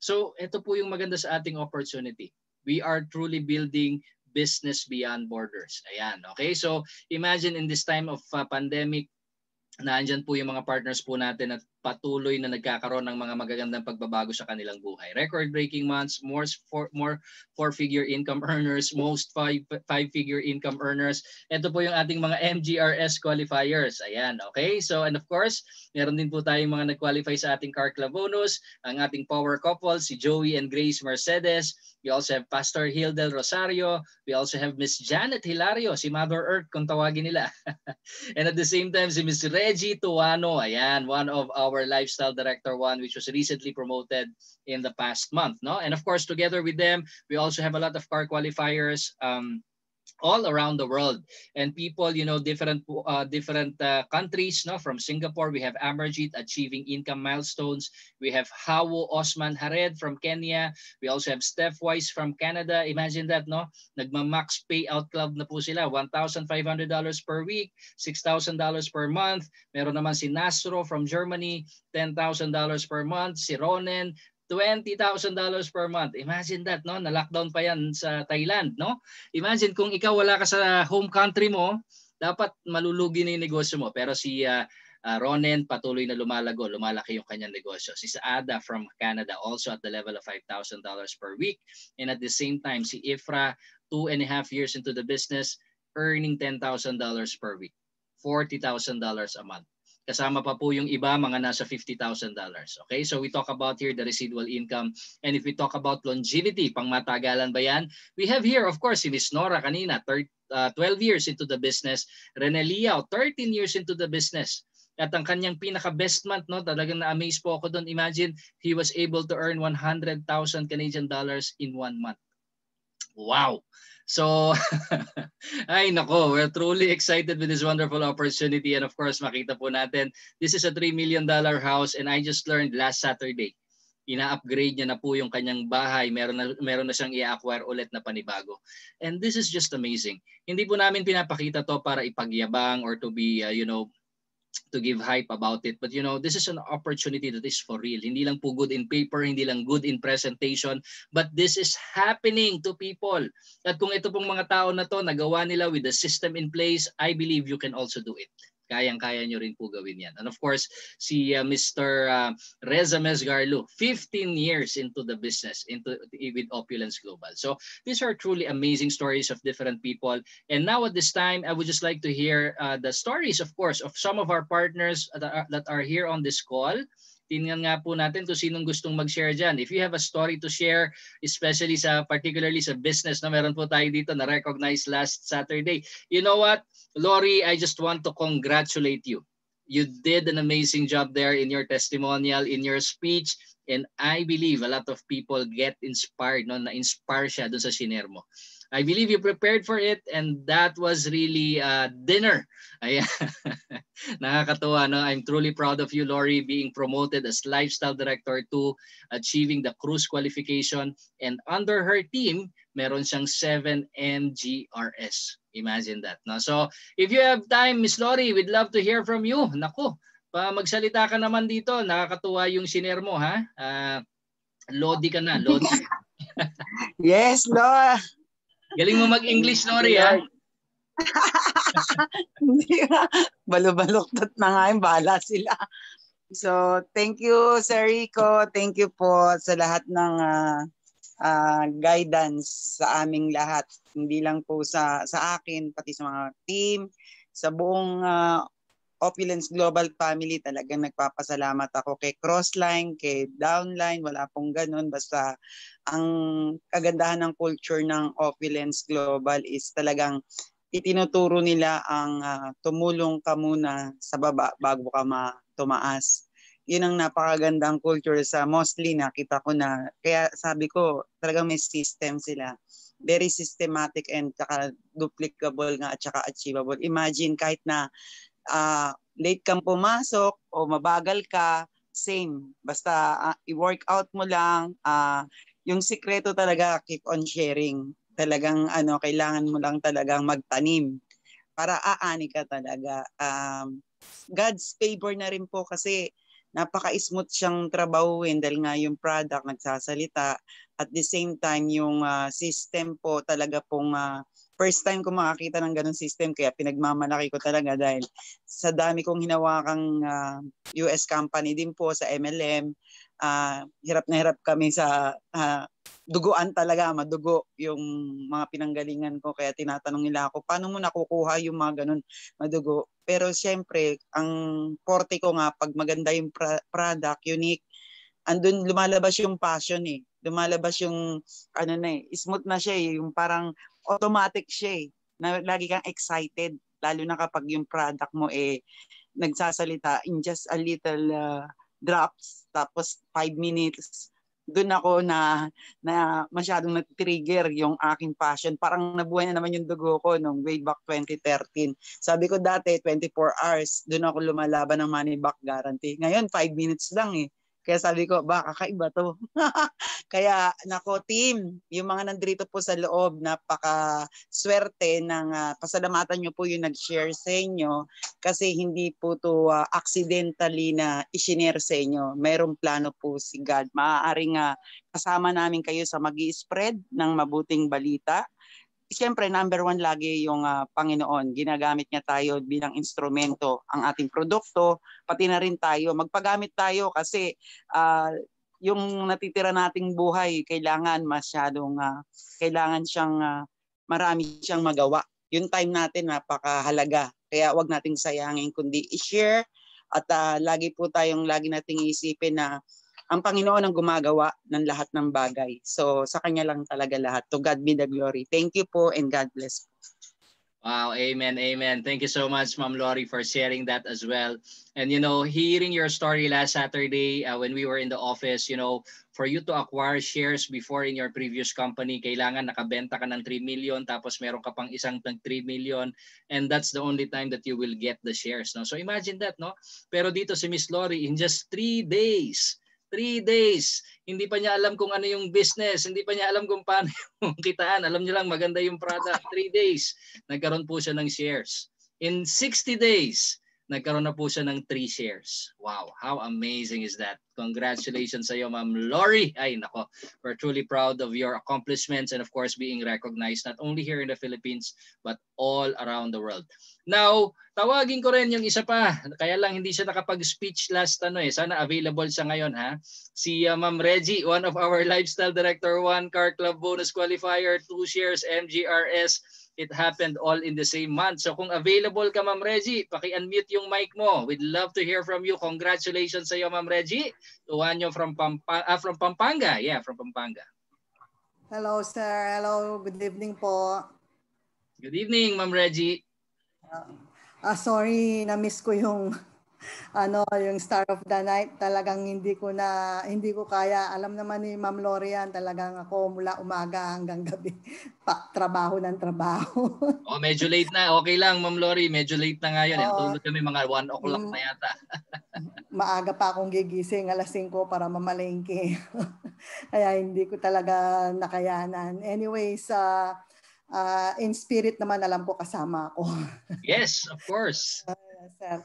So ito po yung maganda sa ating opportunity. We are truly building business beyond borders. Ayan, okay? So imagine in this time of pandemic, naandyan po yung mga partners po natin at patuloy na nagkakaroon ng mga magagandang pagbabago sa kanilang buhay. Record-breaking months, more four-figure income earners, most five-figure income earners. Ito po yung ating mga MGRS qualifiers. Ayan, okay? So, and of course, meron din po tayong mga nag-qualify sa ating Car Club bonus, ang ating power couple, si Joey and Grace Mercedes. We also have Pastor Hildel Rosario. We also have Miss Janet Hilario, si Mother Earth kung tawagin nila. And at the same time, si Miss Reggie Tuano. Ayan, one of our lifestyle director one, which was recently promoted in the past month. No? And of course, together with them, we also have a lot of car qualifiers all around the world, and people, you know, different countries. No, from Singapore, we have Amarjit achieving income milestones. We have Hawo Osman Hared from Kenya. We also have Steph Weiss from Canada. Imagine that, no? Nagma-max payout club na po sila. $1,500 per week, $6,000 per month. Meron naman si Nasro from Germany, $10,000 per month. Si Ronen, $20,000 per month. Imagine that, no? Na-lockdown pa yan sa Thailand, no? Imagine kung ikaw wala ka sa home country mo, dapat malulugi na yung negosyo mo. Pero si Ronen patuloy na lumalaki yung kanyang negosyo. Si Saada from Canada also at the level of $5,000 per week. And at the same time, si Ifra, 2.5 years into the business, earning $10,000 per week. $40,000 a month. Kasama pa po yung iba, mga nasa $50,000. Okay, so we talk about here the residual income. And if we talk about longevity, pang matagalan ba yan? We have here, of course, si Miss Nora kanina, 12 years into the business. Rene Liao, 13 years into the business. At ang kanyang pinaka-best month, no, talagang na-amaze po ako doon. Imagine, he was able to earn 100,000 Canadian dollars in 1 month. Wow! So, ay nako, we're truly excited with this wonderful opportunity. And of course, makita po natin, this is a $3 million house, and I just learned last Saturday, ina-upgrade niya na po yung kanyang bahay. Meron na siyang i-acquire ulit na panibago. And this is just amazing. Hindi po namin pinapakita to para ipagyabang or to be, to give hype about it. But this is an opportunity that is for real. Hindi lang po good in paper, hindi lang good in presentation, but this is happening to people. At kung ito pong mga tao na to, nagawa nila with the system in place, I believe you can also do it. Kayang-kaya nyo rin po gawin yan. And of course, si Mr. Reza Mesgarlu, 15 years into the business, with Opulence Global. So these are truly amazing stories of different people. And now at this time, I would just like to hear the stories, of course, of some of our partners that are here on this call. Tingnan nga po natin kung sinong gustong mag-share dyan. If you have a story to share, especially particularly sa business na meron po tayo dito na recognize last Saturday. You know what, Lori, I just want to congratulate you. You did an amazing job there in your testimonial, in your speech, and I believe a lot of people get inspired, no? Na-inspire siya dun sa shinare mo. I believe you prepared for it, and that was really dinner. Ayan. Nakakatuwa, no? I'm truly proud of you, Lori, being promoted as Lifestyle Director 2, achieving the cruise qualification, and under her team, meron siyang 7 MGRS. Imagine that, no? So, if you have time, Miss Lori, we'd love to hear from you. Naku, magsalita ka naman dito. Nakakatuwa yung shinare mo, ha? Lodi ka na, Lodi. Yes, Lord. Galing mo mag-English, Lori, ha? Hindi na. Balubaluktot na nga yung bala sila. So, thank you, Sir Rico. Thank you po sa lahat ng guidance sa aming lahat. Hindi lang po sa akin, pati sa mga team, sa buong Opulence Global Family. Talagang nagpapasalamat ako kay Crossline, kay Downline. Wala pong ganun. Basta ang kagandahan ng culture ng Opulence Global is talagang itinuturo nila ang tumulong ka muna sa baba bago ka tumaas. Yun ang napakagandang culture sa mostly nakita ko na. Kaya sabi ko, talagang may system sila. Very systematic and saka duplicable nga at saka achievable. Imagine kahit na late kang pumasok o mabagal ka, same. Basta i-workout mo lang. Yung sikreto talaga, keep on sharing. Talagang kailangan mo lang talagang magtanim para aani ka talaga. God's favor na rin po kasi napaka-smooth siyang trabahuin dahil nga yung product nagsasalita At the same time, yung system po talaga pong first time ko makakita ng ganun system, kaya pinagmamalaki ko talaga dahil sa dami kong hinawakang US company din po sa MLM, hirap na hirap kami sa duguan talaga, madugo yung mga pinanggalingan ko. Kaya tinatanong nila ako, paano mo nakukuha yung mga ganun madugo? Pero siyempre, ang forte ko nga, pag maganda yung product, unique, andun lumalabas yung passion eh. Lumalabas yung, smooth na siya eh. Yung parang automatic siya eh. Na lagi kang excited. Lalo na kapag yung product mo eh, nagsasalita in just a little drops, tapos 5 minutes, doon ako na masyadong nag-trigger yung aking passion. Parang nabuhay na naman yung dugo ko nung way back 2013. Sabi ko dati, 24 hours, doon ako lumalaban ng money back guarantee. Ngayon, 5 minutes lang eh. Kaya sabi ko, kakaiba to. Kaya, nako team, yung mga nandito po sa loob, napaka-swerte ng pasalamatan nyo po yung nag-share sa inyo kasi hindi po to accidentally na isinare sa inyo. Mayroong plano po si God. Maaaring kasama namin kayo sa mag-i-spread ng mabuting balita. Siyempre, number one lagi yung Panginoon. Ginagamit niya tayo bilang instrumento ang ating produkto, pati na rin tayo. Magpagamit tayo kasi yung natitira nating buhay, kailangan kailangan siyang, marami siyang magawa. Yung time natin, napakahalaga. Kaya wag nating sayangin, kundi i-share at lagi nating isipin na ang Panginoon ang gumagawa ng lahat ng bagay. So sa Kanya lang talaga lahat. To God be the glory. Thank you po and God bless. Wow, amen, amen. Thank you so much, Ma'am Lori, for sharing that as well. And hearing your story last Saturday when we were in the office, for you to acquire shares before in your previous company, kailangan nakabenta ka ng 3 million tapos meron ka pang isang 3 million and that's the only time that you will get the shares. No? So imagine that, no? Pero dito si Miss Lori, in just 3 days, 3 days, hindi pa niya alam kung ano yung business, hindi pa niya alam kung paano yung kitaan. Alam niya lang maganda yung product. 3 days, nagkaroon po siya ng shares. In 60 days, nagkaroon na po siya ng 3 shares. Wow, how amazing is that? Congratulations sa iyo, Ma'am Lori. Ay, nako, we're truly proud of your accomplishments and of course being recognized not only here in the Philippines but all around the world. Now, tawagin ko rin yung isa pa. Kaya lang hindi siya nakapag-speech last Sana available siya ngayon ha. Si Ma'am Reggie, one of our lifestyle director, 1 car club bonus qualifier, 2 shares MGRS. It happened all in the same month. So kung available ka, Ma'am Reggie, paki-unmute yung mic mo. We'd love to hear from you. Congratulations sa iyo, Ma'am Reggie. Tuwanyo from Pampanga. Yeah, from Pampanga. Hello, sir. Hello. Good evening po. Good evening, Ma'am Reggie. Sorry, na-miss ko yung yung Star of the Night. Talagang hindi ko kaya. Alam naman ni Ma'am Lorian, talagang ako mula umaga hanggang gabi. Trabaho ng trabaho. Medyo late na. Okay lang, Ma'am Lori. Medyo late na nga yun. Tulog kami mga 1 o'clock na yata. Maaga pa akong gigising, alas 5 para mamalengke. Kaya hindi ko talaga nakayanan. Anyways, in spirit naman alam ko kasama ako. Yes, of course. Sir.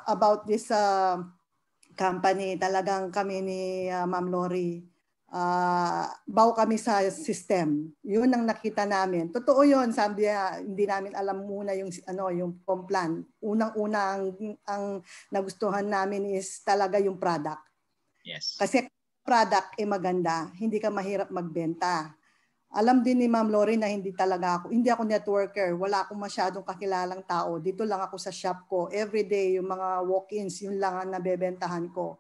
About this company, talagang kami ni Ma'am Lori, baw kami sa system. Yun ang nakita namin. Totoo yun, sabi hindi namin alam muna yung plan. Unang-una ang nagustuhan namin is talaga yung product. Yes. Kasi product maganda, hindi ka mahirap magbenta. Alam din ni Ma'am Lori na hindi ako networker, wala akong masyadong kakilalang tao. Dito lang ako sa shop ko. Every day, yung mga walk-ins, yun lang ang nabebentahan ko.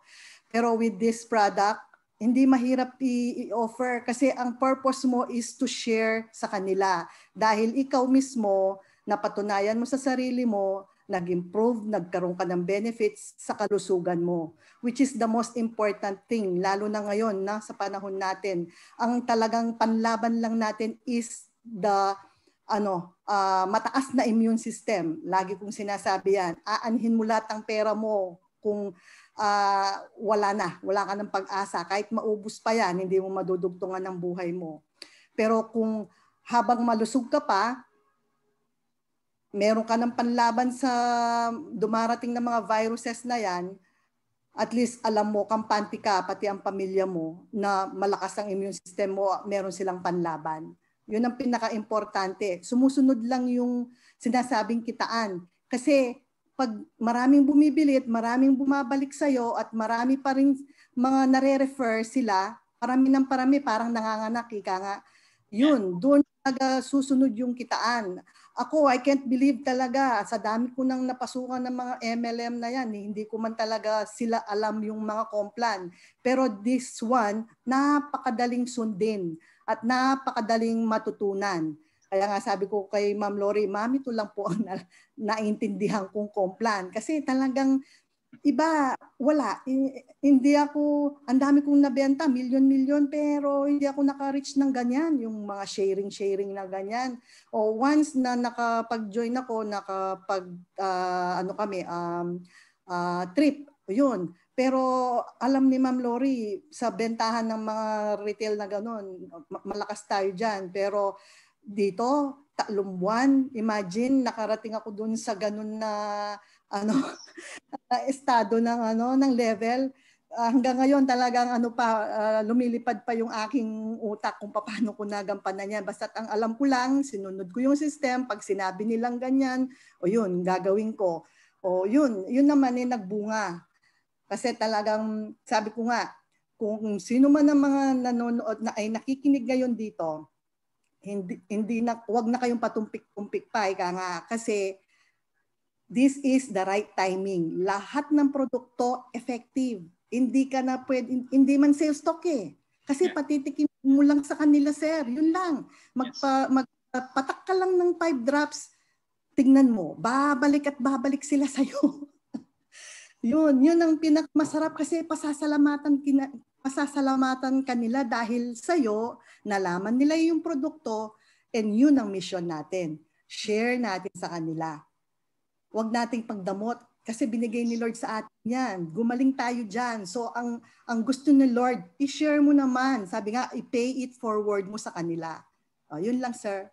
Pero with this product, hindi mahirap i-offer kasi ang purpose mo is to share sa kanila. Dahil ikaw mismo, napatunayan mo sa sarili mo, nag-improve, nagkaroon ka ng benefits sa kalusugan mo. Which is the most important thing, lalo na ngayon sa panahon natin. Ang talagang panlaban lang natin is the mataas na immune system. Lagi kong sinasabi yan, aanhin mo lahat ng pera mo kung wala ka ng pag-asa. Kahit maubos pa yan, hindi mo madudugtungan ng buhay mo. Pero kung habang malusog ka pa, meron ka ng panlaban sa dumarating na mga viruses na yan, at least alam mo, kampante ka, pati ang pamilya mo, na malakas ang immune system mo, meron silang panlaban. Yun ang pinaka-importante. Sumusunod lang yung sinasabing kitaan. Kasi pag maraming bumibili at maraming bumabalik sa'yo at marami pa rin mga nare-refer sila, parami ng parami, parang nanganganak, ika nga. Yun, doon susunod yung kitaan. Ako, I can't believe talaga, sa dami ko nang napasukan ng mga MLM na yan, hindi ko man talaga sila alam yung mga complan. Pero this one, napakadaling sundin at napakadaling matutunan. Kaya nga sabi ko kay Ma'am Lori, Ma'am, ito lang po ang naintindihan kong complan. Kasi talagang iba, wala. Hindi ako, ang dami kong nabenta, milyon-milyon, pero hindi ako naka-reach ng ganyan, yung mga sharing na ganyan. O once na nakapag-join ako, trip, yun. Pero alam ni Ma'am Lori, sa bentahan ng mga retail na gano'n, malakas tayo dyan. Pero dito, 3 buwan, imagine, nakarating ako dun sa gano'n na estado ng level. Hanggang ngayon talagang lumilipad pa yung aking utak kung paano ko nagampanan yan. Basta ang alam ko lang, sinunod ko yung system, pag sinabi nilang ganyan, o yun, gagawin ko. O yun naman nagbunga. Kasi talagang, sabi ko nga, kung sino man ang mga nanonood na ay nakikinig ngayon dito, wag na kayong patumpik-tumpik pa, kasi this is the right timing. Lahat ng produkto effective. Hindi ka na pwede, hindi man sales talk eh. Kasi patitikin mo lang sa kanila, sir. Yun lang. Magpatak ka lang ng 5 drops, tignan mo, babalik at babalik sila sa'yo. yun ang pinakamasarap kasi pasasalamatan kanila dahil sa'yo, nalaman nila yung produkto, and yun ang mission natin. Share natin sa kanila. Huwag nating pagdamot kasi binigay ni Lord sa atin yan. Gumaling tayo dyan. So ang gusto ni Lord, i-share mo naman. Sabi nga, i-pay it forward mo sa kanila. Yun lang, sir.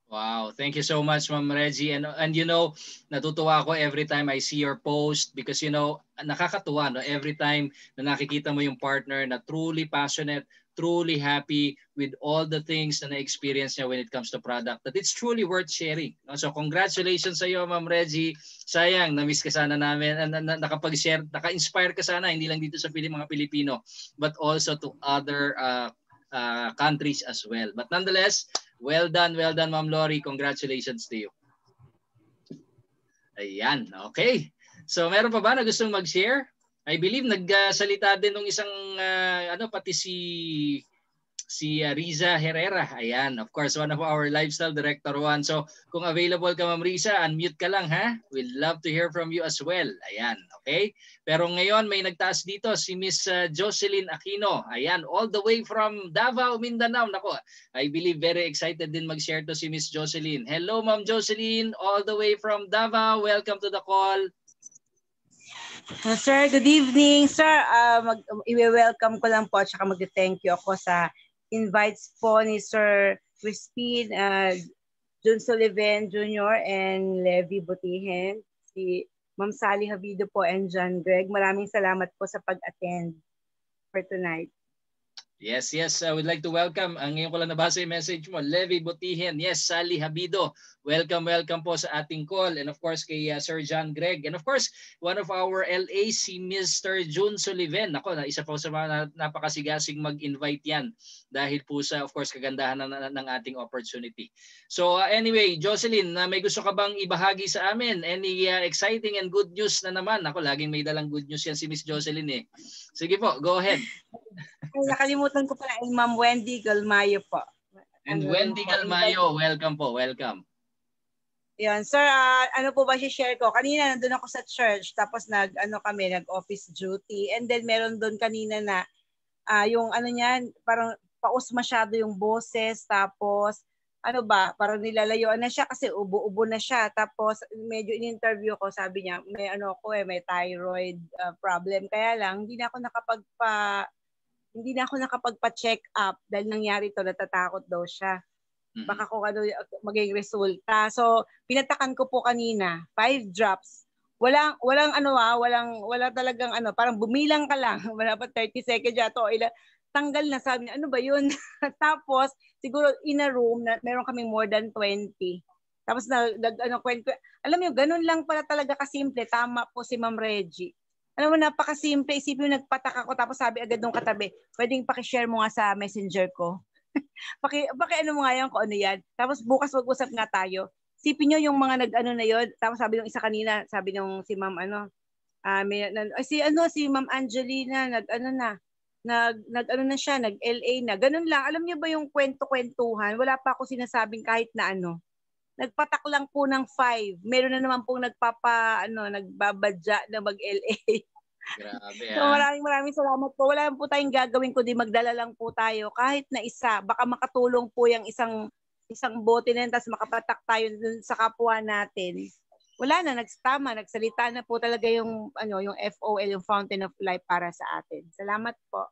Wow, thank you so much, Ma'am Reggie. And natutuwa ako every time I see your post because nakakatuwa every time na nakikita mo yung partner na truly passionate, truly happy with all the things na na-experience niya when it comes to product, that it's truly worth sharing. So congratulations sa iyo, Ma'am Reggie. Sayang, na-miss ka sana namin, nakapag-share, naka-inspire ka sana, hindi lang dito sa mga Pilipino, but also to other countries as well. But nonetheless, well done, Ma'am Lori. Congratulations to you. Ayan, okay. So meron pa ba na gustong mag-share? I believe nagsalita din ng isang pati si Riza Herrera. Ayan, of course, one of our lifestyle director one. So kung available ka, Ma'am Riza, unmute ka lang, ha? We'd love to hear from you as well. Ayan, okay? Pero ngayon may nagtaas dito si Miss Jocelyn Aquino. Ayan, all the way from Davao, Mindanao. Nako, I believe very excited din mag-share to si Miss Jocelyn. Hello, Ma'am Jocelyn, all the way from Davao. Welcome to the call. Sir, good evening. Sir, i-welcome ko lang po at saka mag-thank you ako sa invites po ni Sir Crispin, Jun Sullivan Jr. and Levi Butihen, si Ma'am Sally Habido po and John Greg. Maraming salamat po sa pag-attend for tonight. Yes. I would like to welcome, ngayon ko lang nabasa yung message mo, Levi Butihen. Yes, Sally Habido. Welcome po sa ating call. And of course, kay Sir John Greg. And of course, one of our LA, si Mr. Jun Sullivan. Ako, isa po sa mga napakasigasing mag-invite yan. Dahil po sa, of course, kagandahan ng ating opportunity. So anyway, Jocelyn, may gusto ka bang ibahagi sa amin? Any exciting and good news na naman? Ako, laging may dalang good news yan si Miss Jocelyn eh. Sige po, go ahead. Nakalimutan ko pala ay Ma'am Wendy Galmayo po. And Wendy Galmayo, welcome po, welcome. Yan, sir, ano po ba share ko? Kanina nandun ako sa church, tapos nag-office duty, and then meron doon kanina na yung niyan, parang paus masyado yung boses, tapos parang nilalayuan na siya kasi ubo-ubo na siya. Tapos medyo in-interview ko, sabi niya, may thyroid problem. Kaya lang, hindi na ako nakapagpa-check up dahil nangyari to, natatakot daw siya. Baka kung maging resulta. So, pinatakan ko po kanina, 5 drops walang ano wala talagang ano, parang bumilang ka lang. Wala pa 30 seconds yata o ilan. Tanggal na, sabi niya, ano ba yun? Tapos, siguro in a room, na meron kaming more than 20. Tapos, kwento. Alam mo, ganun lang pala talaga kasimple. Tama po si Ma'am Reggie. Alam mo, napakasimple. Isipin mo, nagpatak ako, tapos sabi agad nung katabi, pwedeng pakishare mo nga sa messenger ko. paki ano mo nga yan, kung ano yan. Tapos, bukas mag-usap nga tayo. Isipin nyo yung mga nag-ano na yun. Tapos, sabi nung isa kanina, sabi nung si Ma'am, si Ma'am Angelina, nag-ano na siya, nag-LA na. Ganun lang. Alam niyo ba yung kwento-kwentuhan? Wala pa ako sinasabing kahit na ano. Nagpatak lang po ng 5. Meron na naman pong nagbabadya na mag-LA. Grabe So maraming salamat po. Wala po tayong gagawin kundi magdala lang po tayo. Kahit na isa, baka makatulong po yung isang bote na yun, tapos makapatak tayo dun sa kapwa natin. Wala na, nagsalita na po talaga yung FOL, yung Fountain of Life para sa atin. Salamat po.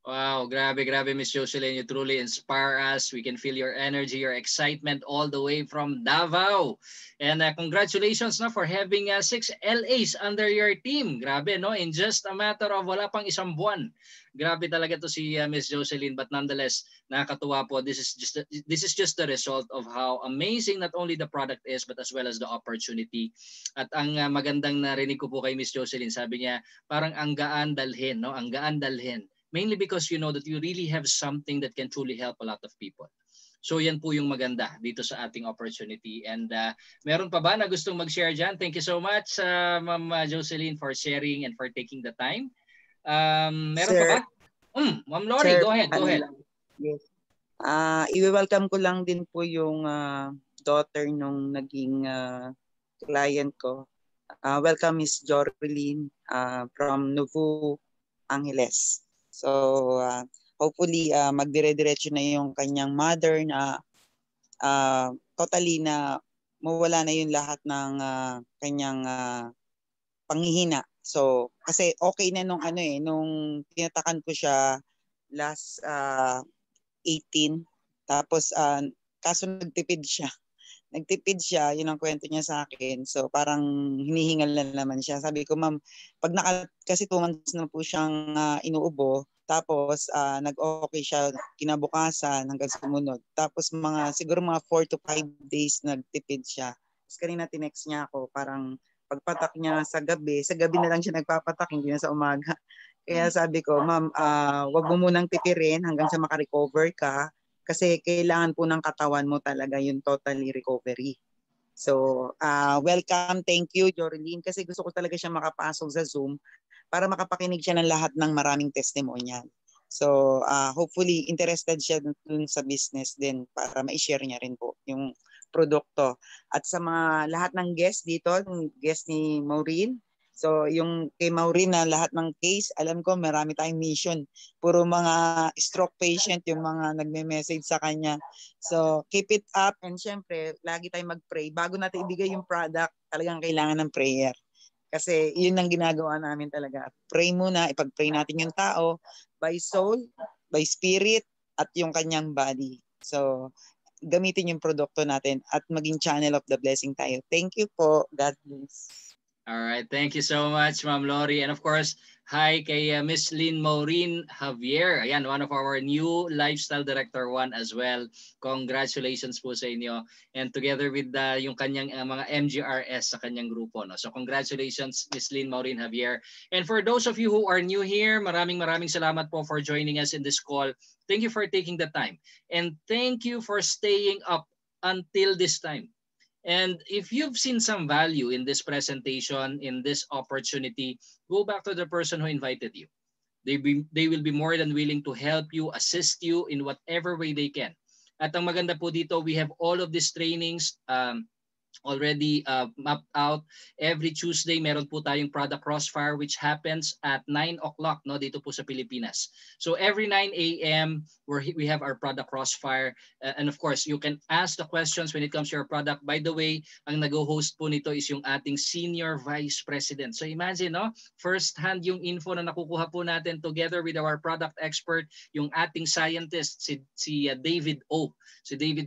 Wow, grabe, Miss Jocelyn. You truly inspire us. We can feel your energy, your excitement all the way from Davao. And congratulations for having 6 LAs under your team. Grabe, no? In just a matter of wala pang isang buwan. Grabe talaga to si Miss Jocelyn. But nonetheless, nakakatuwa po. This is just the result of how amazing not only the product is, but as well as the opportunity. At ang magandang narinig ko po kay Miss Jocelyn, sabi niya, parang ang gaan dalhin, no? Ang gaan dalhin. Mainly because you know that you really have something that can truly help a lot of people. So yan po yung maganda dito sa ating opportunity. And meron pa ba na gustong mag-share dyan? Thank you so much, Ma'am Jocelyn, for sharing and for taking the time. Meron pa ba? Ma'am Lori, Sir, go ahead. Yes. I-welcome ko lang din po yung daughter nung naging client ko. Welcome Miss Jorlyn from Nuevo Angeles. So hopefully magdire-diretso na yung kanyang mother na totally na mawala na yung lahat ng kanyang panghihina. So kasi okay na nung nung tinatakan ko siya last 18, tapos kaso nagtipid siya, yun ang kwento niya sa akin. So parang hinihingal na naman siya. Sabi ko, ma'am, kasi 2 months na po siyang inuubo, tapos nag-okay siya kinabukasan hanggang sumunod. Tapos siguro mga 4 to 5 days nagtipid siya. Tapos kanina tinext niya ako, parang pagpatak niya sa gabi na lang siya nagpapatak, hindi na sa umaga. Kaya sabi ko, ma'am, wag mo munang tipirin hanggang sa makarecover ka. Kasi kailangan po ng katawan mo talaga yung totally recovery. So, welcome. Thank you, Jorlyn. Kasi gusto ko talaga siya makapasok sa Zoom para makapakinig siya ng lahat ng maraming testimonial. So, hopefully, interested siya dun sa business din para ma-share niya rin po yung produkto. At sa mga lahat ng guest dito, guest ni Maureen, so yung kay Maureen na lahat ng case, alam ko marami tayong mission. Puro mga stroke patient yung mga nagme-message sa kanya. So keep it up, and syempre lagi tayong mag-pray. Bago natin ibigay yung product, talagang kailangan ng prayer. Kasi yun ang ginagawa namin talaga. Pray muna, ipag-pray natin yung tao by soul, by spirit, at yung kanyang body. So gamitin yung produkto natin at maging channel of the blessing tayo. Thank you po. God bless. All right. Thank you so much, Ma'am Lori. And of course, hi kay Miss Lynn Maureen Javier. Ayan, one of our new Lifestyle Director 1 as well. Congratulations po sa inyo. And together with yung kanyang mga MGRS sa kanyang grupo. No? So congratulations, Miss Lynn Maureen Javier. And for those of you who are new here, maraming salamat po for joining us in this call. Thank you for taking the time. And thank you for staying up until this time. And if you've seen some value in this presentation, in this opportunity, go back to the person who invited you. They will be more than willing to help you, assist you in whatever way they can. At ang maganda po dito, we have all of these trainings already mapped out. Every Tuesday, meron po tayong Product Crossfire which happens at 9 o'clock dito po sa Pilipinas. So every 9 a.m. we have our Product Crossfire. And of course, you can ask the questions when it comes to your product. By the way, ang nag-host po nito is yung ating Senior Vice President. So imagine, first-hand yung info na nakukuha po natin together with our product expert, yung ating scientist, si David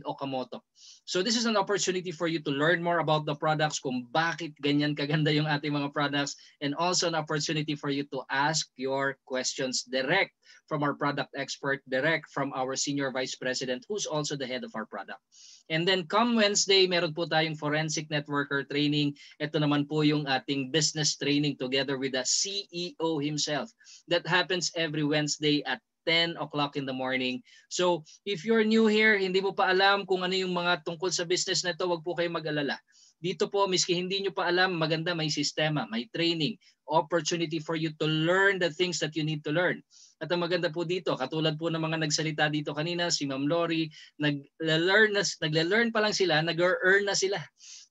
Okamoto. So this is an opportunity for you to learn learn more about the products, kung bakit ganyan kaganda yung ating mga products, and also an opportunity for you to ask your questions direct from our product expert, direct from our Senior Vice President, who's also the head of our product. And then come Wednesday, meron po tayong Forensic Networker training. Ito naman po yung ating business training together with the CEO himself. That happens every Wednesday at 10 o'clock in the morning. So if you're new here, hindi mo pa alam kung ano yung mga tungkol sa business na ito, wag po kayong mag-alala. Dito po, miski hindi nyo pa alam, maganda, may sistema, may training, opportunity for you to learn the things that you need to learn. At ang maganda po dito, katulad po ng mga nagsalita dito kanina, si Ma'am Lori, nagle-learn pa lang sila, nag-earn na sila.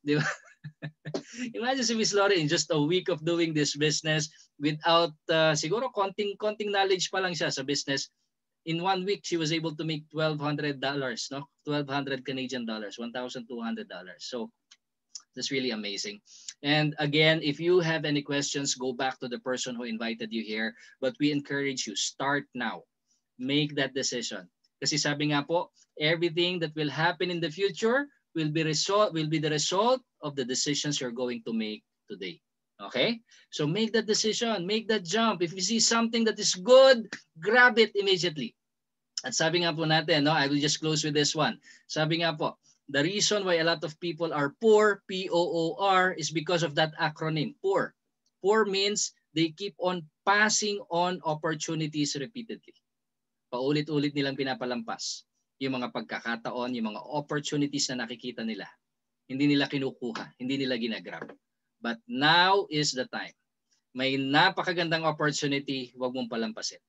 Di ba? Imagine si Miss Lori in just a week of doing this business without siguro konting knowledge pa lang siya sa business. In 1 week, she was able to make $1,200, no? 1,200 Canadian dollars, $1,200. So that's really amazing. And again, if you have any questions, go back to the person who invited you here. But we encourage you, start now. Make that decision. Kasi sabi nga po, everything that will happen in the future will be the result of the decisions you're going to make today. Okay? So make that decision, make that jump. If you see something that is good, grab it immediately. At sabi nga po natin, no, I will just close with this one. Sabi nga po, the reason why a lot of people are poor, P-O-O-R, is because of that acronym, poor. Poor means they keep on passing on opportunities repeatedly. Paulit-ulit nilang pinapalampas yung mga pagkakataon, yung mga opportunities na nakikita nila. Hindi nila kinukuha, hindi nila ginagrab. But now is the time. May napakagandang opportunity, huwag mong palampasin.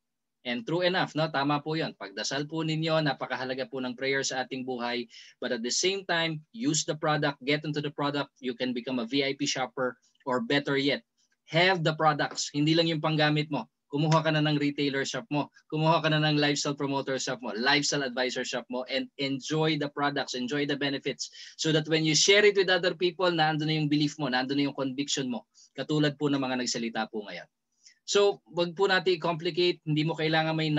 And true enough, no? Tama po yun. Pagdasal po ninyo, napakahalaga po ng prayer sa ating buhay. But at the same time, use the product, get into the product. You can become a VIP shopper, or better yet, have the products. Hindi lang yung panggamit mo. Kumuha ka na ng retailer shop mo. Kumuha ka na ng lifestyle promoter shop mo, lifestyle advisor shop mo, and enjoy the products, enjoy the benefits. So that when you share it with other people, naandun na yung belief mo, naandun na yung conviction mo. Katulad po ng mga nagsalita po ngayon. So, wag po natin i-complicate. Hindi mo kailangan may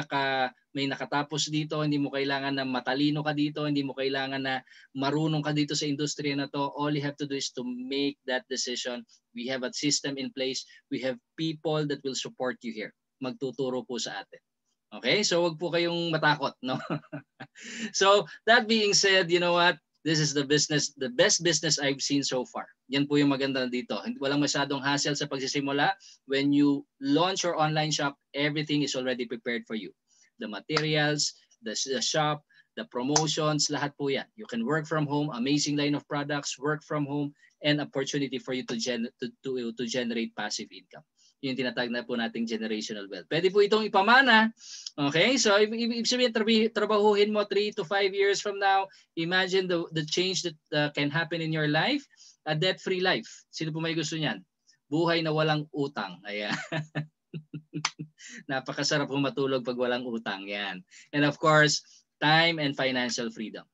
nakatapos dito, hindi mo kailangan na matalino ka dito, hindi mo kailangan na marunong ka dito sa industriya na to. All you have to do is to make that decision. We have a system in place. We have people that will support you here. Magtuturo po sa atin. Okay? So, wag po kayong matakot, no? So, that being said, you know what? This is the best business I've seen so far. Yan po yung maganda dito. Walang masyadong hassle sa pagsisimula. When you launch your online shop, everything is already prepared for you. The materials, the shop, the promotions, lahat po yan. You can work from home, amazing line of products, work from home, and opportunity for you to generate passive income. Yung tinatag na po nating generational wealth. Pwede po itong ipamana. Okay? So, ibig sabihin, trabahuhin mo 3 to 5 years from now. Imagine the change that can happen in your life. A debt-free life. Sino po may gusto niyan? Buhay na walang utang. Ayan. Napakasarap po matulog pag walang utang. Yan. And of course, time and financial freedom.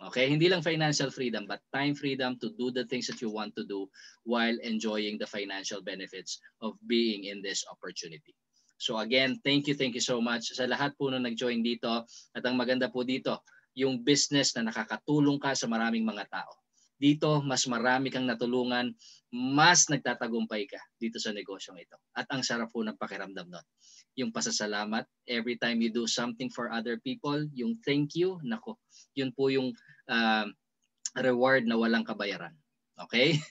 Okay, hindi lang financial freedom but time freedom to do the things that you want to do while enjoying the financial benefits of being in this opportunity. So again, thank you so much sa lahat po na nag-join dito. At ang maganda po dito, yung business na nakakatulong ka sa maraming mga tao. Dito, mas marami kang natulungan, mas nagtatagumpay ka dito sa negosyong ito. At ang sarap po ng pakiramdam nun. Yung pasasalamat, every time you do something for other people, yung thank you, nako, yun po yung reward na walang kabayaran. Okay?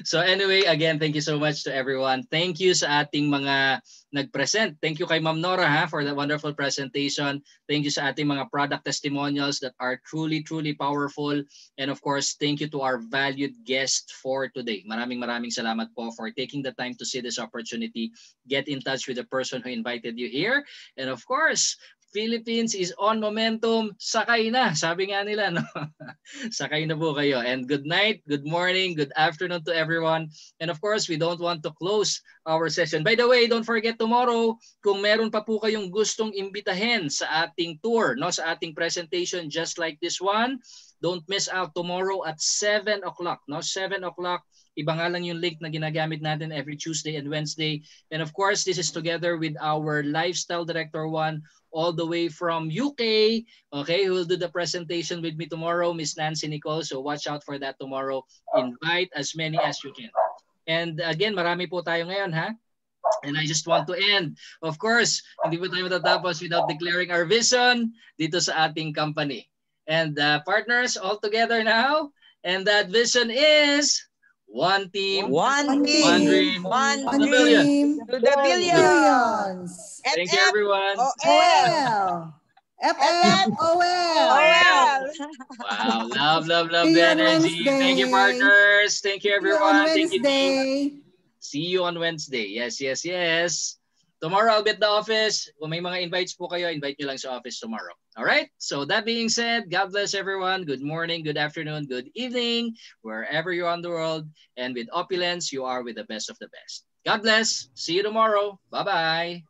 So anyway, again, thank you so much to everyone. Thank you sa ating mga nag-present. Thank you kay Ma'am Nora for that wonderful presentation. Thank you sa ating mga product testimonials that are truly powerful. And of course, thank you to our valued guest for today. Maraming salamat po for taking the time to see this opportunity. Get in touch with the person who invited you here. And of course, Philippines is on momentum. Sakay na. Sabi nga nila, no? Sakay na po kayo. And good night, good morning, good afternoon to everyone. And of course, we don't want to close our session. By the way, don't forget tomorrow, kung meron pa po kayong gustong imbitahin sa ating tour, no? Sa ating presentation just like this one, don't miss out tomorrow at 7 o'clock. No? 7 o'clock. Iba nga lang yung link na ginagamit natin every Tuesday and Wednesday. And of course, this is together with our Lifestyle Director 1, all the way from UK, okay, who will do the presentation with me tomorrow, Miss Nancy Nicole. So watch out for that tomorrow. Invite as many as you can. And again, marami po tayo ngayon, ha? And I just want to end. Of course, hindi po tayo matatapos without declaring our vision dito sa ating company. And partners, all together now. And that vision is one team, One team, one dream, one to the billion. to the billions. Thank you, everyone. OL. FFOL. Wow, love See the you on energy. Thank you, Wednesday. partners. Thank you, See you on everyone. Thank you, team. Wednesday. See you on Wednesday. Yes. Tomorrow I'll be at the office. Kung may mga invites po kayo, invite nyo lang sa office tomorrow. All right? So that being said, God bless everyone. Good morning, good afternoon, good evening, wherever you're on the world. And with opulence, you are with the best of the best. God bless. See you tomorrow. Bye-bye.